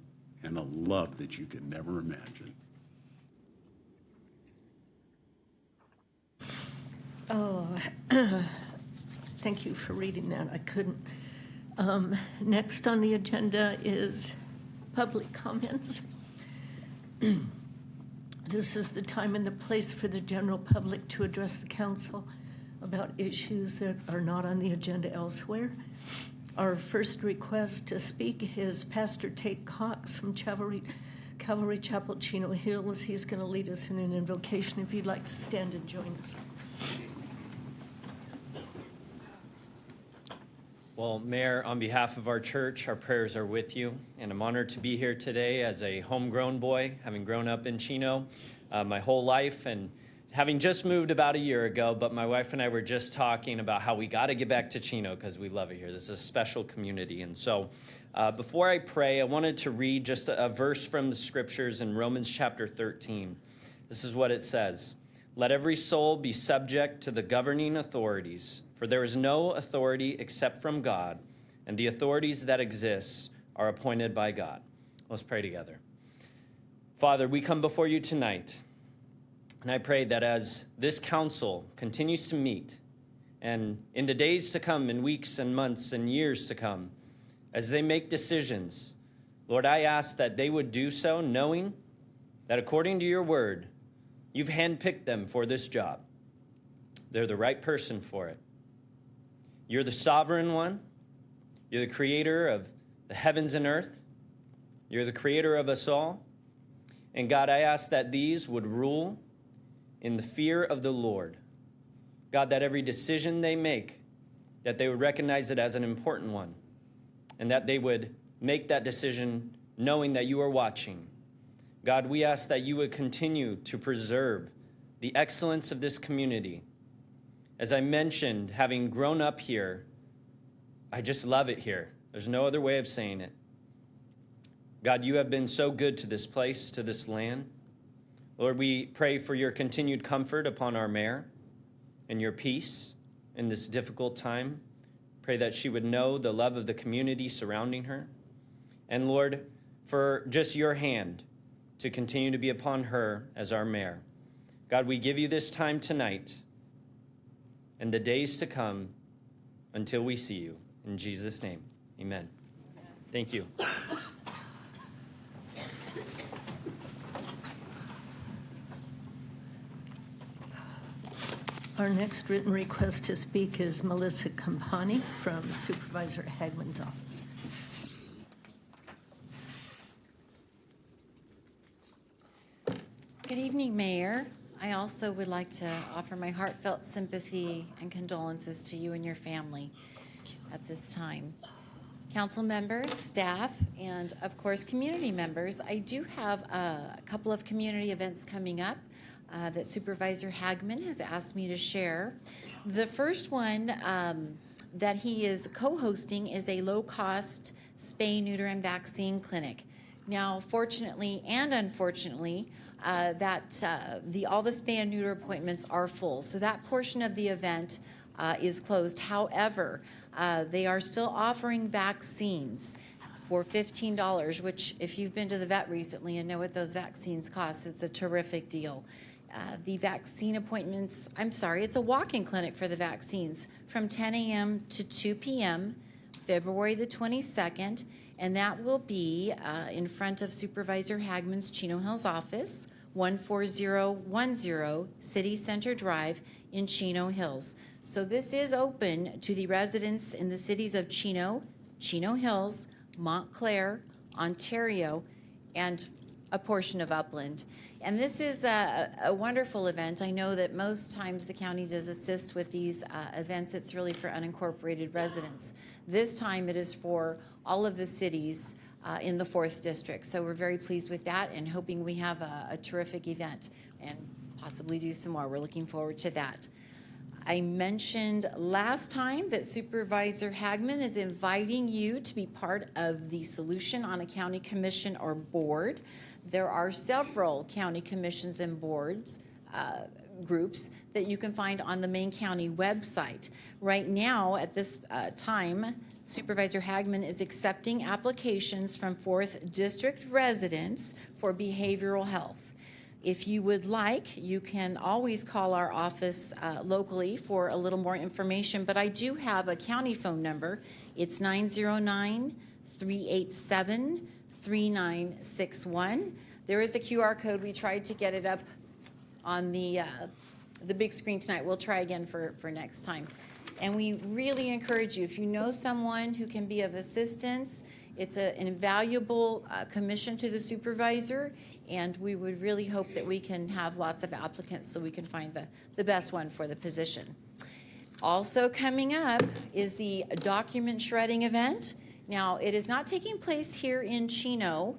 and a love that you could never imagine. Oh, thank you for reading that. I couldn't. Next on the agenda is public comments. This is the time and the place for the general public to address the council about issues that are not on the agenda elsewhere. Our first request to speak is Pastor Tate Cox from Calvary Chapel, Chino Hills. He's going to lead us in an invocation. If you'd like to stand and join us. Well, Mayor, on behalf of our church, our prayers are with you, and I'm honored to be here today as a homegrown boy, having grown up in Chino my whole life, and having just moved about a year ago, but my wife and I were just talking about how we got to get back to Chino because we love it here. This is a special community, and so before I pray, I wanted to read just a verse from the scriptures in Romans chapter 13. This is what it says. Let every soul be subject to the governing authorities, for there is no authority except from God, and the authorities that exist are appointed by God. Let's pray together. Father, we come before you tonight, and I pray that as this council continues to meet and in the days to come, and weeks and months and years to come, as they make decisions, Lord, I ask that they would do so knowing that according to your word, you've handpicked them for this job. They're the right person for it. You're the sovereign one. You're the creator of the heavens and earth. You're the creator of us all. And God, I ask that these would rule in the fear of the Lord. God, that every decision they make, that they would recognize it as an important one, and that they would make that decision knowing that you are watching. God, we ask that you would continue to preserve the excellence of this community. As I mentioned, having grown up here, I just love it here. There's no other way of saying it. God, you have been so good to this place, to this land. Lord, we pray for your continued comfort upon our mayor and your peace in this difficult time. Pray that she would know the love of the community surrounding her. And Lord, for just your hand to continue to be upon her as our mayor. God, we give you this time tonight and the days to come until we see you. In Jesus' name, amen. Thank you. Our next written request to speak is Melissa Campani from Supervisor Hagman's office. Good evening, Mayor. I also would like to offer my heartfelt sympathy and condolences to you and your family at this time. Council members, staff, and of course, community members, I do have a couple of community events coming up that Supervisor Hagman has asked me to share. The first one that he is co-hosting is a low-cost spay, neuter, and vaccine clinic. Now, fortunately and unfortunately, all the spay and neuter appointments are full, so that portion of the event is closed. However, they are still offering vaccines for $15, which if you've been to the vet recently and know what those vaccines cost, it's a terrific deal. The vaccine appointments, it's a walk-in clinic for the vaccines from 10 a.m. to 2 p.m., February the 22nd, and that will be in front of Supervisor Hagman's Chino Hills office, 14010 City Center Drive in Chino Hills. So this is open to the residents in the cities of Chino, Chino Hills, Montclair, Ontario, and a portion of Upland. And this is a wonderful event. I know that most times the county does assist with these events. It's really for unincorporated residents. This time it is for all of the cities in the 4th District. So we're very pleased with that and hoping we have a terrific event and possibly do some more. We're looking forward to that. I mentioned last time that Supervisor Hagman is inviting you to be part of the solution on a county commission or board. There are several county commissions and boards groups that you can find on the Main County website. Right now, at this time, Supervisor Hagman is accepting applications from 4th District residents for behavioral health. If you would like, you can always call our office locally for a little more information, but I do have a county phone number. It's 909-387-3961. There is a QR code. We tried to get it up on the big screen tonight. We'll try again for next time. And we really encourage you, if you know someone who can be of assistance, it's an invaluable commission to the supervisor, and we would really hope that we can have lots of applicants so we can find the best one for the position. Also coming up is the document shredding event. Now, it is not taking place here in Chino.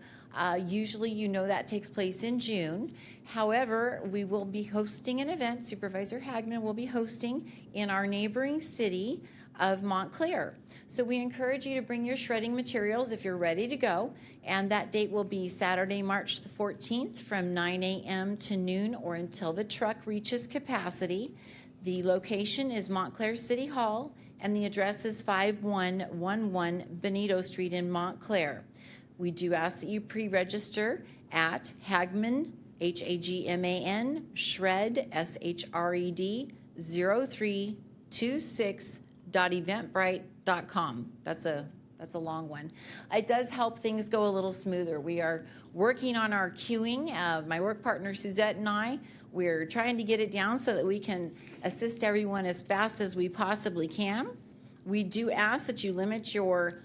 Usually, you know that takes place in June. However, we will be hosting an event, Supervisor Hagman will be hosting in our neighboring city of Montclair. So we encourage you to bring your shredding materials if you're ready to go, and that date will be Saturday, March the 14th from 9 a.m. to noon or until the truck reaches capacity. The location is Montclair City Hall, and the address is 5111 Benito Street in Montclair. We do ask that you pre-register at Hagman, Hagman, shred, SHRED, 03 26.eventbrite.com. That's a long one. It does help things go a little smoother. We are working on our queuing. My work partner Suzette and I, we're trying to get it down so that we can assist everyone as fast as we possibly can. We do ask that you limit your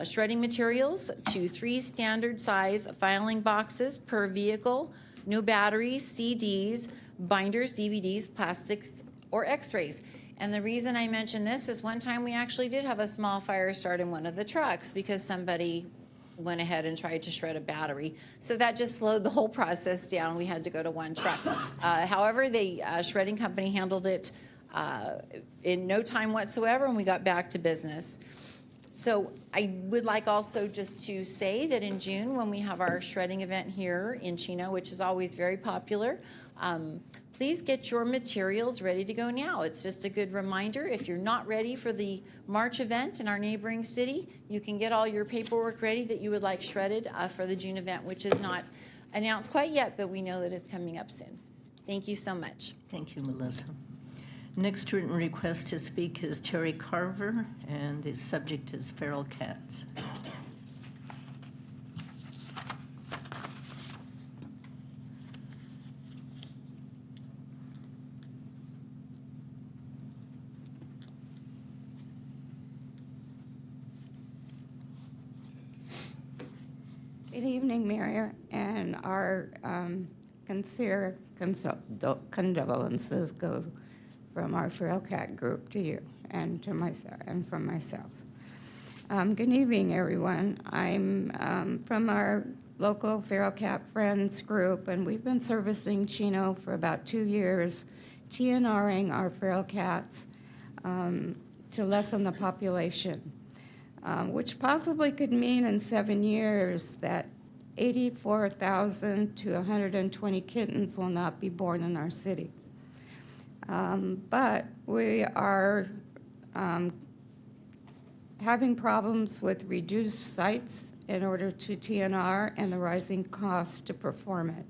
shredding materials to 3 standard size filing boxes per vehicle, no batteries, CDs, binders, DVDs, plastics, or x-rays. And the reason I mention this is one time we actually did have a small fire start in one of the trucks because somebody went ahead and tried to shred a battery. So that just slowed the whole process down. We had to go to one truck. However, the shredding company handled it in no time whatsoever, and we got back to business. So I would like also just to say that in June, when we have our shredding event here in Chino, which is always very popular, please get your materials ready to go now. It's just a good reminder. If you're not ready for the March event in our neighboring city, you can get all your paperwork ready that you would like shredded for the June event, which is not announced quite yet, but we know that it's coming up soon. Thank you so much. Thank you, Melissa. Next written request to speak is Terry Carver, and the subject is feral cats. Good evening, Mayor, and our sincere condolences go from our feral cat group to you and to myself and from myself. Good evening, everyone. I'm from our local feral cat friends group, and we've been servicing Chino for about 2 years, TNRing our feral cats to lessen the population. Which possibly could mean in 7 years that 84,000 to 120 kittens will not be born in our city. But we are having problems with reduced sites in order to TNR and the rising costs to perform it.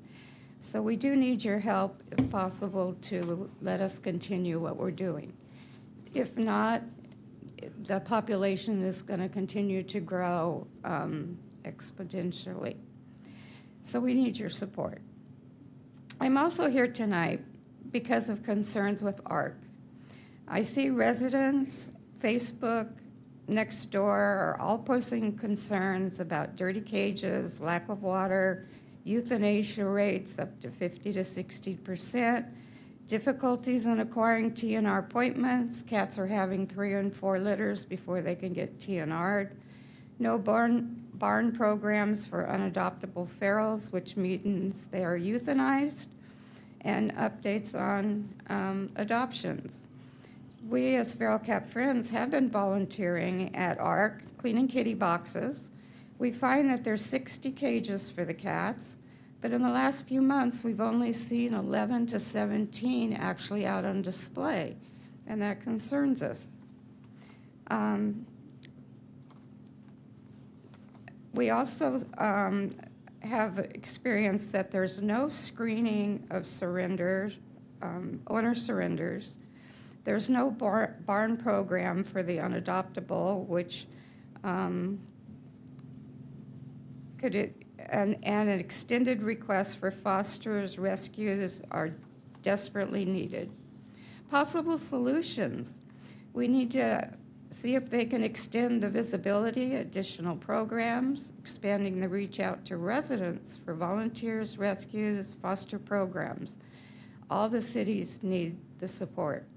So we do need your help, if possible, to let us continue what we're doing. If not, the population is going to continue to grow exponentially. So we need your support. I'm also here tonight because of concerns with ARC. I see residents, Facebook, Nextdoor are all posting concerns about dirty cages, lack of water, euthanasia rates up to 50 to 60%, difficulties in acquiring TNR appointments. Cats are having 3 and 4 litters before they can get TNR'd. No barn programs for unadoptable ferals, which means they are euthanized, and updates on adoptions. We as Feral Cat Friends have been volunteering at ARC, cleaning kitty boxes. We find that there's 60 cages for the cats, but in the last few months, we've only seen 11 to 17 actually out on display, and that concerns us. We also have experienced that there's no screening of surrenders, owner surrenders. There's no barn program for the unadoptable, which and an extended request for fosters rescues are desperately needed. Possible solutions. We need to see if they can extend the visibility, additional programs, expanding the reach out to residents for volunteers, rescues, foster programs. All the cities need the support.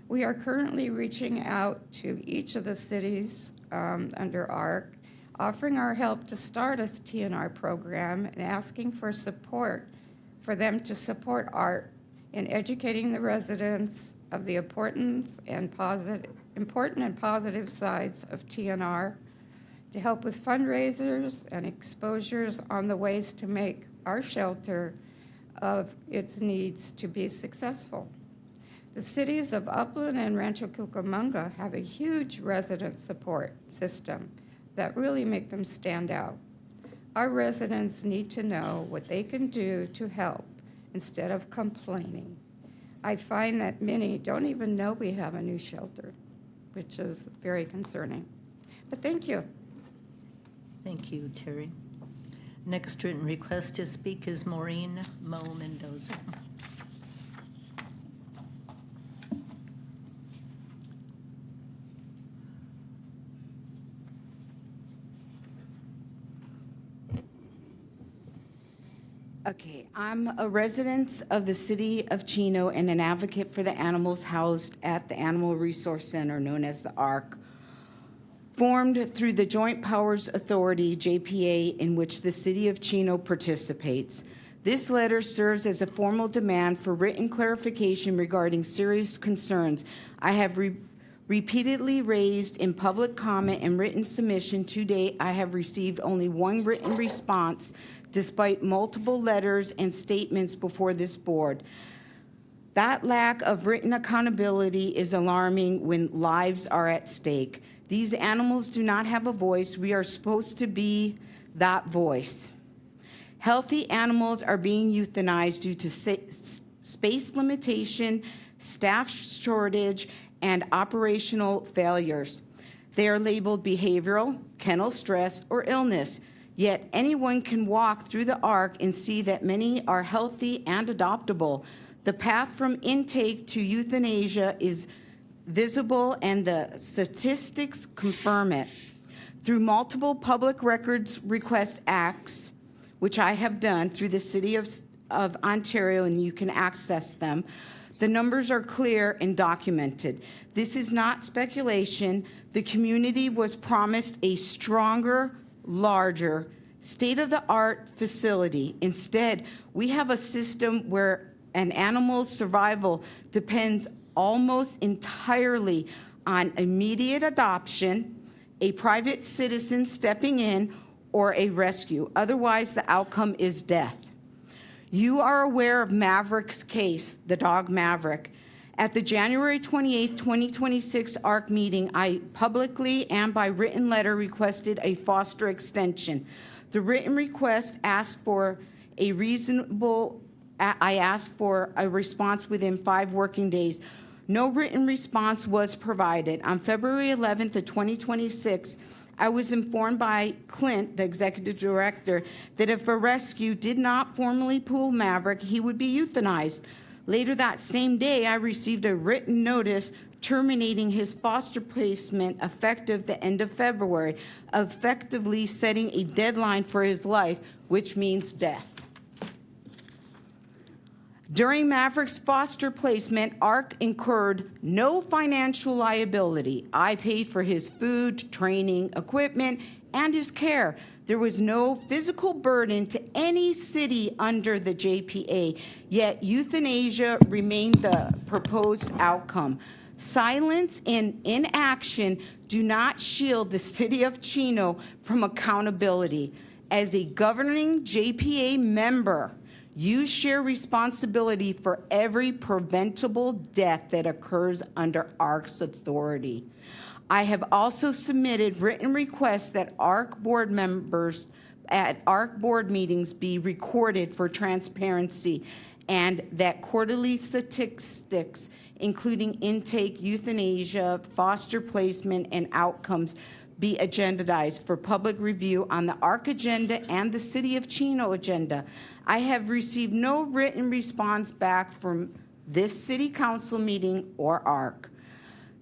We are currently reaching out to each of the cities under ARC, offering our help to start a TNR program and asking for support for them to support ARC in educating the residents of the important and positive sides of TNR, to help with fundraisers and exposures on the ways to make our shelter of its needs to be successful. The cities of Upland and Rancho Cucamonga have a huge resident support system that really make them stand out. Our residents need to know what they can do to help instead of complaining. I find that many don't even know we have a new shelter, which is very concerning. But thank you. Thank you, Terry. Next written request to speak is Maureen Mo Mendoza. Okay, I'm a resident of the city of Chino and an advocate for the animals housed at the Animal Resource Center, known as the ARC, formed through the Joint Powers Authority, JPA, in which the city of Chino participates. This letter serves as a formal demand for written clarification regarding serious concerns I have repeatedly raised in public comment and written submission. To date, I have received only one written response, despite multiple letters and statements before this board. That lack of written accountability is alarming when lives are at stake. These animals do not have a voice. We are supposed to be that voice. Healthy animals are being euthanized due to space limitation, staff shortage, and operational failures. They are labeled behavioral, kennel stress, or illness. Yet anyone can walk through the ARC and see that many are healthy and adoptable. The path from intake to euthanasia is visible, and the statistics confirm it. Through multiple public records request acts, which I have done through the City of Ontario, and you can access them, the numbers are clear and documented. This is not speculation. The community was promised a stronger, larger, state-of-the-art facility. Instead, we have a system where an animal's survival depends almost entirely on immediate adoption, a private citizen stepping in, or a rescue. Otherwise, the outcome is death. You are aware of Maverick's case, the dog Maverick. At the January 28, 2026 ARC meeting, I publicly and by written letter requested a foster extension. The written request asked for a I asked for a response within 5 working days. No written response was provided. On February 11th of 2026, I was informed by Clint, the executive director, that if a rescue did not formally pull Maverick, he would be euthanized. Later that same day, I received a written notice terminating his foster placement effective the end of February, effectively setting a deadline for his life, which means death. During Maverick's foster placement, ARC incurred no financial liability. I paid for his food, training, equipment, and his care. There was no physical burden to any city under the JPA, yet euthanasia remained the proposed outcome. Silence and inaction do not shield the city of Chino from accountability. As a governing JPA member, you share responsibility for every preventable death that occurs under ARC's authority. I have also submitted written requests that ARC board members at ARC board meetings be recorded for transparency, and that quarterly statistics, including intake, euthanasia, foster placement, and outcomes, be agendized for public review on the ARC agenda and the City of Chino agenda. I have received no written response back from this City Council meeting or ARC.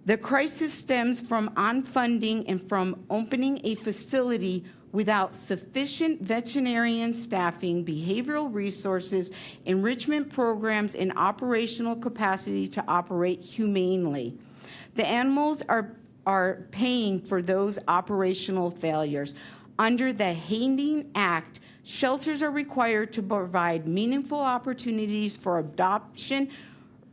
The crisis stems from unfunding and from opening a facility without sufficient veterinarian staffing, behavioral resources, enrichment programs, and operational capacity to operate humanely. The animals are paying for those operational failures. Under the Handing Act, shelters are required to provide meaningful opportunities for adoption,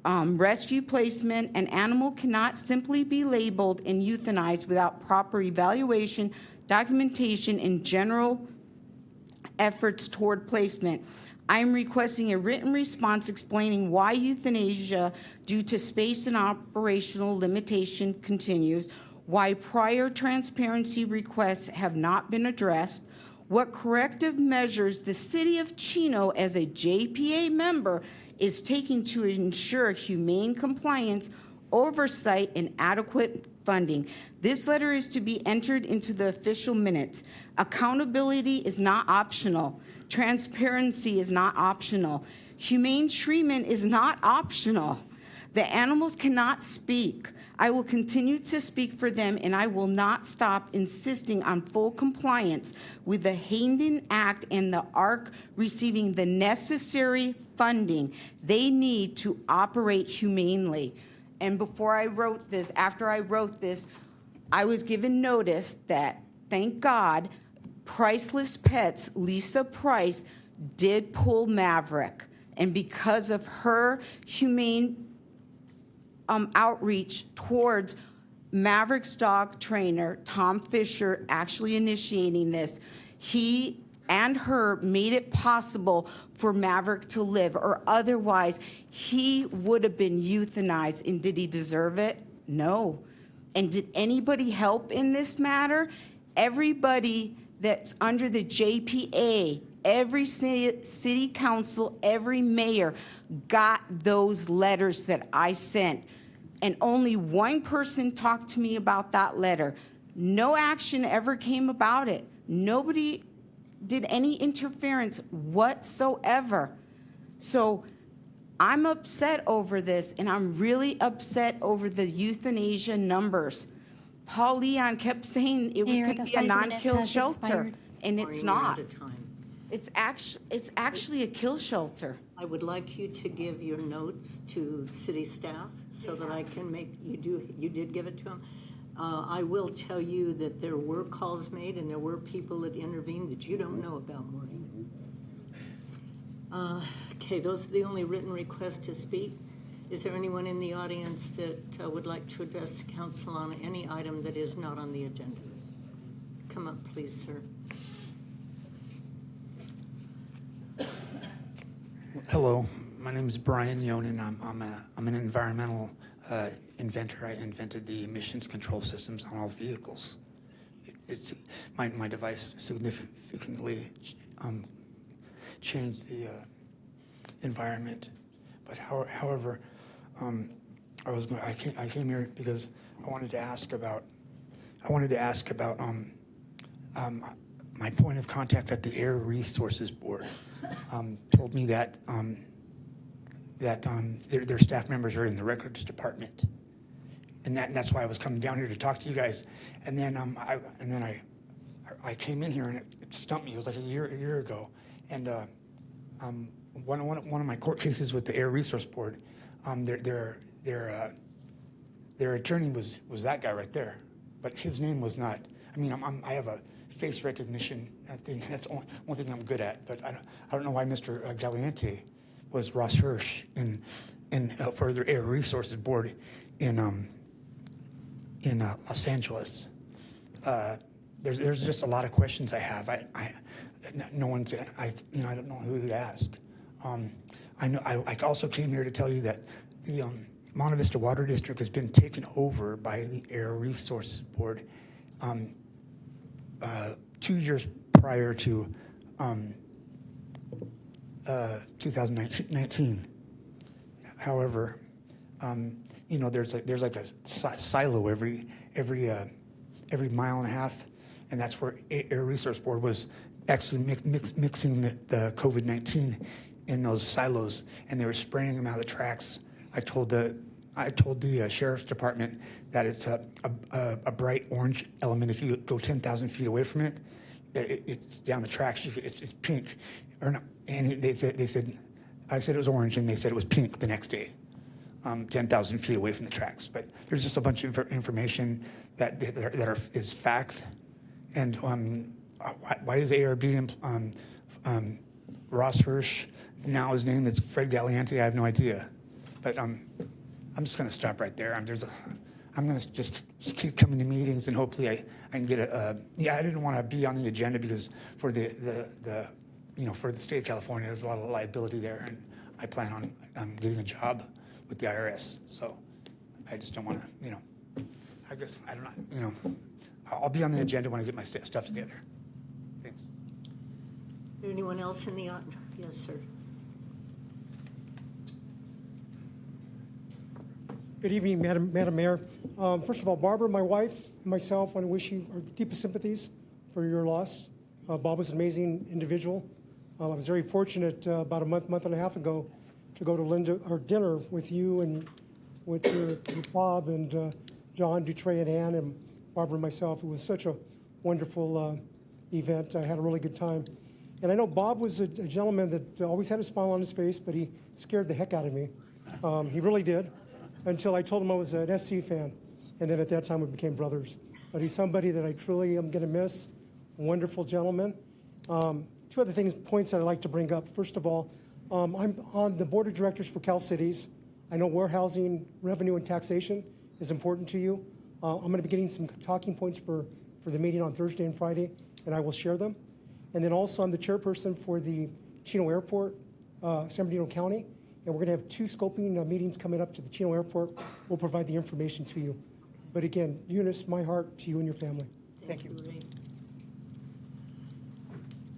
rescue placement. An animal cannot simply be labeled and euthanized without proper evaluation, documentation, and general efforts toward placement. I am requesting a written response explaining why euthanasia due to space and operational limitation continues, why prior transparency requests have not been addressed, what corrective measures the City of Chino as a JPA member is taking to ensure humane compliance, oversight, and adequate funding. This letter is to be entered into the official minutes. Accountability is not optional. Transparency is not optional. Humane treatment is not optional. The animals cannot speak. I will continue to speak for them, and I will not stop insisting on full compliance with the Hayden Act and the ARC receiving the necessary funding they need to operate humanely. And before I wrote this, after I wrote this, I was given notice that, thank God, Priceless Pets, Lisa Price, did pull Maverick. And because of her humane outreach towards Maverick's dog trainer, Tom Fisher, actually initiating this, he and her made it possible for Maverick to live, or otherwise he would have been euthanized. And did he deserve it? No. And did anybody help in this matter? Everybody that's under the JPA, every city council, every mayor got those letters that I sent. And only one person talked to me about that letter. No action ever came about it. Nobody did any interference whatsoever. So I'm upset over this, and I'm really upset over the euthanasia numbers. Paul Leon kept saying it was going to be a non-kill shelter, and it's not. It's actually a kill shelter. I would like you to give your notes to city staff so that I can make, you did give it to them. I will tell you that there were calls made and there were people that intervened that you don't know about, Maureen. Okay, those are the only written requests to speak. Is there anyone in the audience that would like to address the council on any item that is not on the agenda? Come up, please, sir. Hello, my name is Brian Yonan. I'm an environmental inventor. I invented the emissions control systems on all vehicles. My device significantly changed the environment. But however, I came here because I wanted to ask about my point of contact at the Air Resources Board. Told me that their staff members are in the records department, and that's why I was coming down here to talk to you guys. And then I came in here and it stumped me. It was like a year ago, and one of my court cases with the Air Resource Board, their attorney was that guy right there, but his name was not. I mean, I have a face recognition thing. That's the one thing I'm good at. But I don't know why Mr. Galiante was Ross Hirsch in for the Air Resources Board in Los Angeles. There's just a lot of questions I have. I don't know who to ask. I also came here to tell you that the Monte Vista Water District has been taken over by the Air Resources Board. 2 years prior to 2019. However, there's like a silo every mile and a half, and that's where Air Resource Board was actually mixing the COVID-19 in those silos, and they were spraying them out of the tracks. I told the sheriff's department that it's a bright orange element. If you go 10,000 feet away from it, it's down the tracks. It's pink, or no? And they said I said it was orange, and they said it was pink the next day, 10,000 feet away from the tracks. But there's just a bunch of information that is fact. And why is ARB Ross Hirsch now his name is Fred Galiante? I have no idea. But I'm just going to stop right there. I'm going to just keep coming to meetings, and hopefully I can get I didn't want to be on the agenda because for the for the state of California, there's a lot of liability there, and I plan on getting a job with the IRS. So I just don't want to, I guess I don't know, I'll be on the agenda when I get my stuff together. Thanks. Is there anyone else in the audience? Yes, sir. Good evening, Madam Mayor. First of all, Barbara, my wife, and myself want to wish you our deepest sympathies for your loss. Bob was an amazing individual. I was very fortunate about a month and a half ago to go to dinner with you and with Bob and John, Dutray, and Ann, and Barbara and myself. It was such a wonderful event. I had a really good time. And I know Bob was a gentleman that always had a smile on his face, but he scared the heck out of me. He really did, until I told him I was an SC fan. And then at that time, we became brothers. But he's somebody that I truly am going to miss. A wonderful gentleman. Two other points that I'd like to bring up. First of all, I'm on the board of directors for Cal Cities. I know warehousing, revenue, and taxation is important to you. I'm going to be getting some talking points for the meeting on Thursday and Friday, and I will share them. And then also, I'm the chairperson for the Chino Airport, San Bernardino County, and we're going to have 2 scoping meetings coming up to the Chino Airport. We'll provide the information to you. But again, Eunice, my heart to you and your family. Thank you. Ray.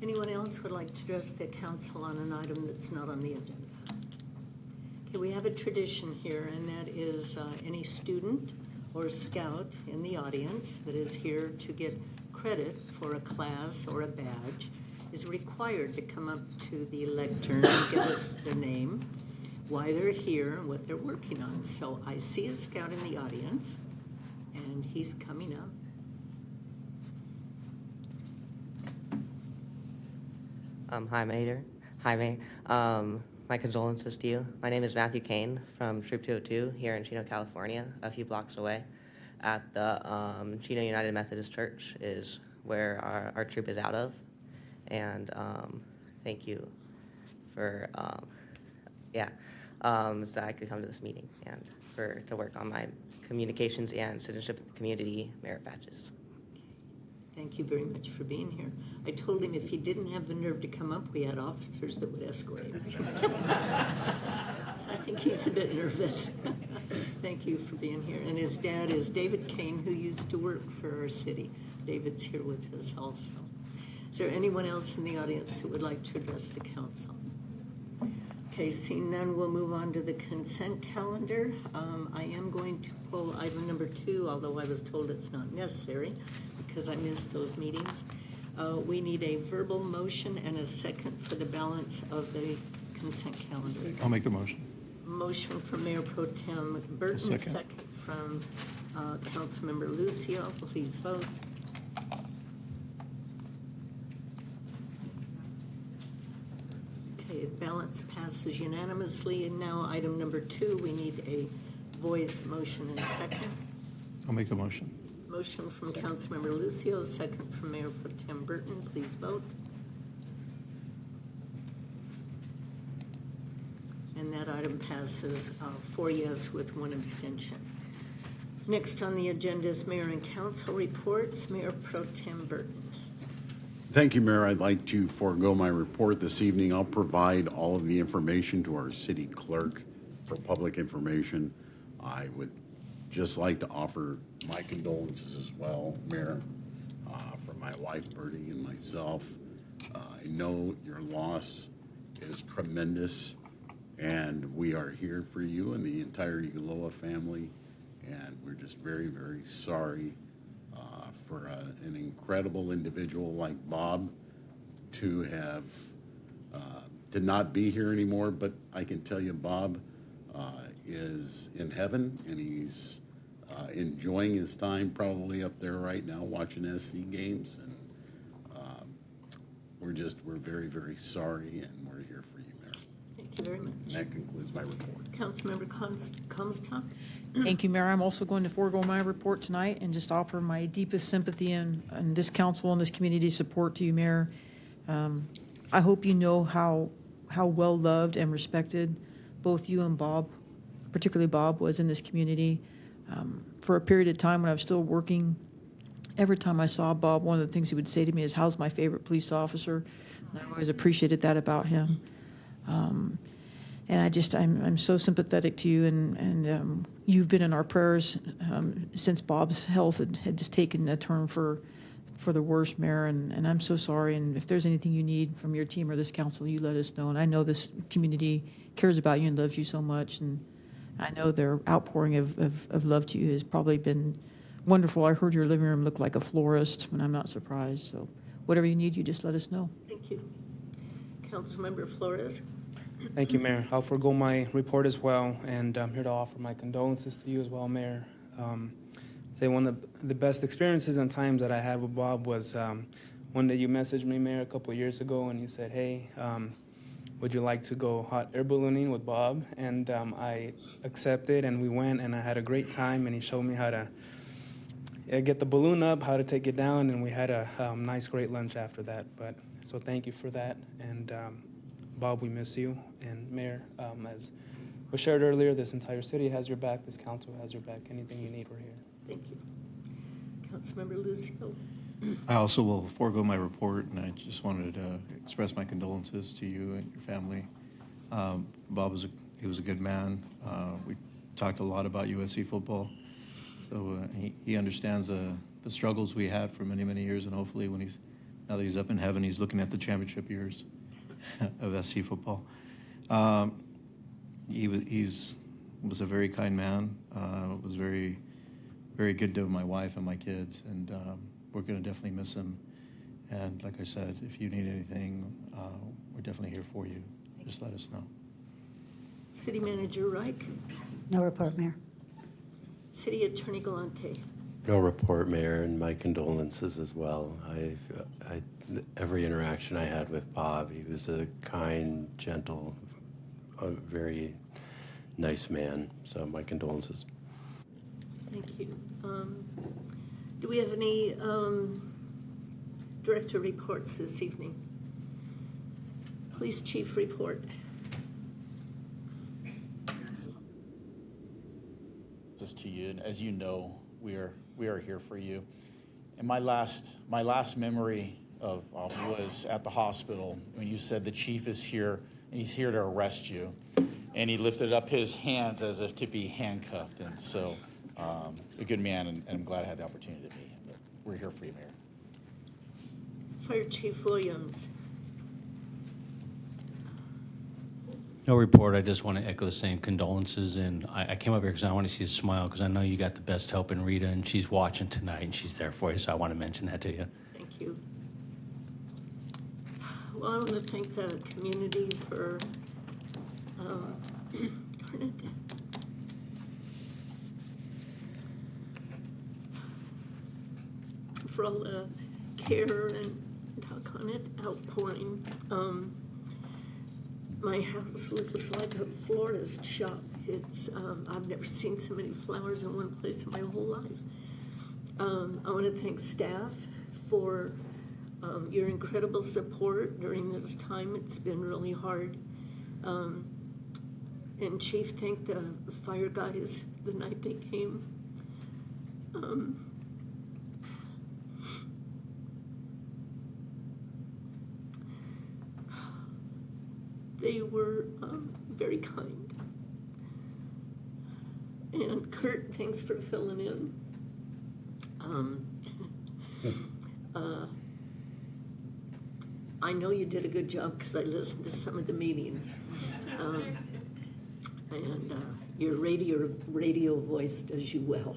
Anyone else would like to address the council on an item that's not on the agenda? Okay, we have a tradition here, and that is any student or scout in the audience that is here to get credit for a class or a badge is required to come up to the lectern and give us their name, why they're here, and what they're working on. So I see a scout in the audience, and he's coming up. Hi, Mayor. Hi, Mayor. My condolences to you. My name is Matthew Kane from Troop 202 here in Chino, California, a few blocks away. At the Chino United Methodist Church is where our troop is out of. And thank you for, so I could come to this meeting and to work on my communications and citizenship community merit badges. Thank you very much for being here. I told him if he didn't have the nerve to come up, we had officers that would escort him. So I think he's a bit nervous. Thank you for being here. And his dad is David Kane, who used to work for our city. David's here with us also. Is there anyone else in the audience that would like to address the council? Okay, seeing none, we'll move on to the consent calendar. I am going to pull item number 2, although I was told it's not necessary because I missed those meetings. We need a verbal motion and a second for the balance of the consent calendar. I'll make the motion. Motion from Mayor Pro Tem Burton, second from Councilmember Lucio. Please vote. Okay, balance passes unanimously. And now item number 2, we need a voice motion and second. I'll make the motion. Motion from Councilmember Lucio, second from Mayor Pro Tem Burton. Please vote. And that item passes 4 yes with 1 abstention. Next on the agenda is Mayor and Council reports. Mayor Pro Tem Burton. Thank you, Mayor. I'd like to forego my report this evening. I'll provide all of the information to our city clerk for public information. I would just like to offer my condolences as well, Mayor, for my wife, Bertie, and myself. I know your loss is tremendous, and we are here for you and the entire Uloa family, and we're just very, very sorry for an incredible individual like Bob to have to not be here anymore. But I can tell you, Bob is in heaven, and he's enjoying his time probably up there right now watching SC games, and we're very, very sorry, and we're here for you, Mayor. Thank you very much. And that concludes my report. Councilmember Comstock. Thank you, Mayor. I'm also going to forego my report tonight and just offer my deepest sympathy and this council and this community support to you, Mayor. I hope you know how well loved and respected both you and Bob, particularly Bob, was in this community. For a period of time when I was still working, every time I saw Bob, one of the things he would say to me is, "How's my favorite police officer?" And I always appreciated that about him. And I'm so sympathetic to you, and you've been in our prayers since Bob's health had just taken a turn for the worst, Mayor, and I'm so sorry. And if there's anything you need from your team or this council, you let us know. And I know this community cares about you and loves you so much, and I know their outpouring of love to you has probably been wonderful. I heard your living room look like a florist, and I'm not surprised. So whatever you need, you just let us know. Thank you. Councilmember Flores. Thank you, Mayor. I'll forego my report as well, and I'm here to offer my condolences to you as well, Mayor. Say one of the best experiences and times that I had with Bob was one day you messaged me, Mayor, a couple of years ago, and you said, hey, would you like to go hot air ballooning with Bob? And I accepted, and we went, and I had a great time, and he showed me how to get the balloon up, how to take it down, and we had a nice, great lunch after that. So thank you for that, and Bob, we miss you. And Mayor, as was shared earlier, this entire city has your back, this council has your back. Anything you need, we're here. Thank you. Councilmember Lucio. I also will forego my report, and I just wanted to express my condolences to you and your family. Bob was a good man. We talked a lot about USC football, so he understands the struggles we had for many, many years, and hopefully now that he's up in heaven, he's looking at the championship years of SC football. He was a very kind man. Was very, very good to my wife and my kids, and we're going to definitely miss him. And like I said, if you need anything, we're definitely here for you. Just let us know. City Manager Reich. No report, Mayor. City Attorney Galante. No report, Mayor, and my condolences as well. Every interaction I had with Bob, he was a kind, gentle, a very nice man. So my condolences. Thank you. Do we have any director reports this evening? Police Chief report. Just to you, and as you know, we are here for you. And my last memory of was at the hospital when you said the chief is here and he's here to arrest you, and he lifted up his hands as if to be handcuffed. And so, a good man, and I'm glad I had the opportunity to meet him. But we're here for you, Mayor. Fire Chief Williams. No report. I just want to echo the same condolences, and I came up here because I want to see a smile, because I know you got the best help in Rita, and she's watching tonight, and she's there for you, so I want to mention that to you. Thank you. Well, I want to thank the community for for all the care and outpouring. My house looks like a florist shop. It's I've never seen so many flowers in one place in my whole life. I want to thank staff for your incredible support during this time. It's been really hard. And Chief, thank the fire guys the night they came. They were very kind. And Kurt, thanks for filling in. I know you did a good job because I listened to some of the meetings. And your radio voice does you well.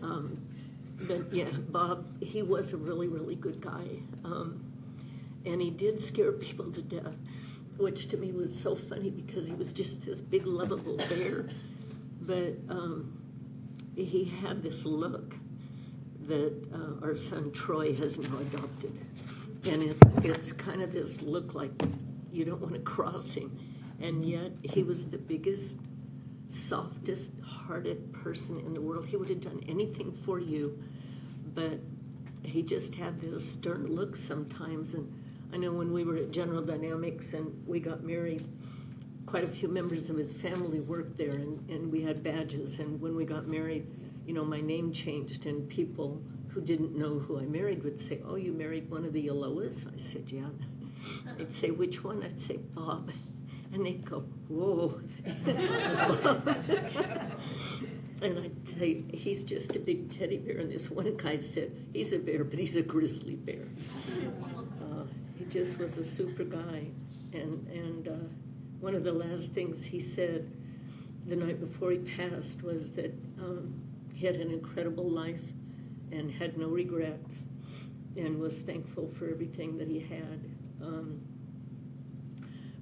But yeah, Bob, he was a really, really good guy. And he did scare people to death, which to me was so funny because he was just this big, lovable bear. But he had this look that our son Troy has now adopted. And it's kind of this look like you don't want to cross him. And yet he was the biggest, softest hearted person in the world. He would have done anything for you, but he just had this stern look sometimes. And I know when we were at General Dynamics and we got married, quite a few members of his family worked there, and we had badges. And when we got married, you know, my name changed, and people who didn't know who I married would say, "Oh, you married one of the Aloas?" I said, "Yeah." They'd say, "Which one?" I'd say, "Bob." And they'd go, "Whoa." And I'd say, "He's just a big teddy bear." And this one guy said, "He's a bear, but he's a grizzly bear." He just was a super guy. And one of the last things he said the night before he passed was that he had an incredible life and had no regrets and was thankful for everything that he had.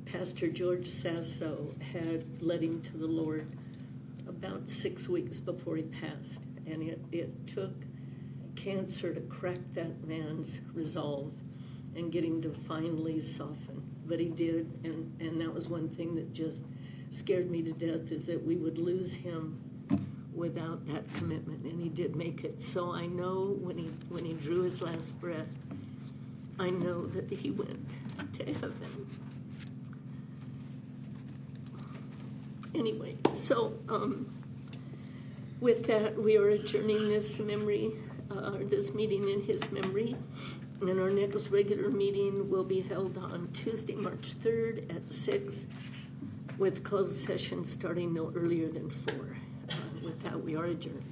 Pastor George Sasso had led him to the Lord about 6 weeks before he passed, and it took cancer to crack that man's resolve and get him to finally soften. But he did, and that was one thing that just scared me to death, is that we would lose him without that commitment, and he did make it. So I know when he drew his last breath, I know that he went to heaven. Anyway, so with that, we are adjourning this meeting in his memory. And our next regular meeting will be held on Tuesday, March 3rd at 6, with closed session starting no earlier than 4. With that, we are adjourned.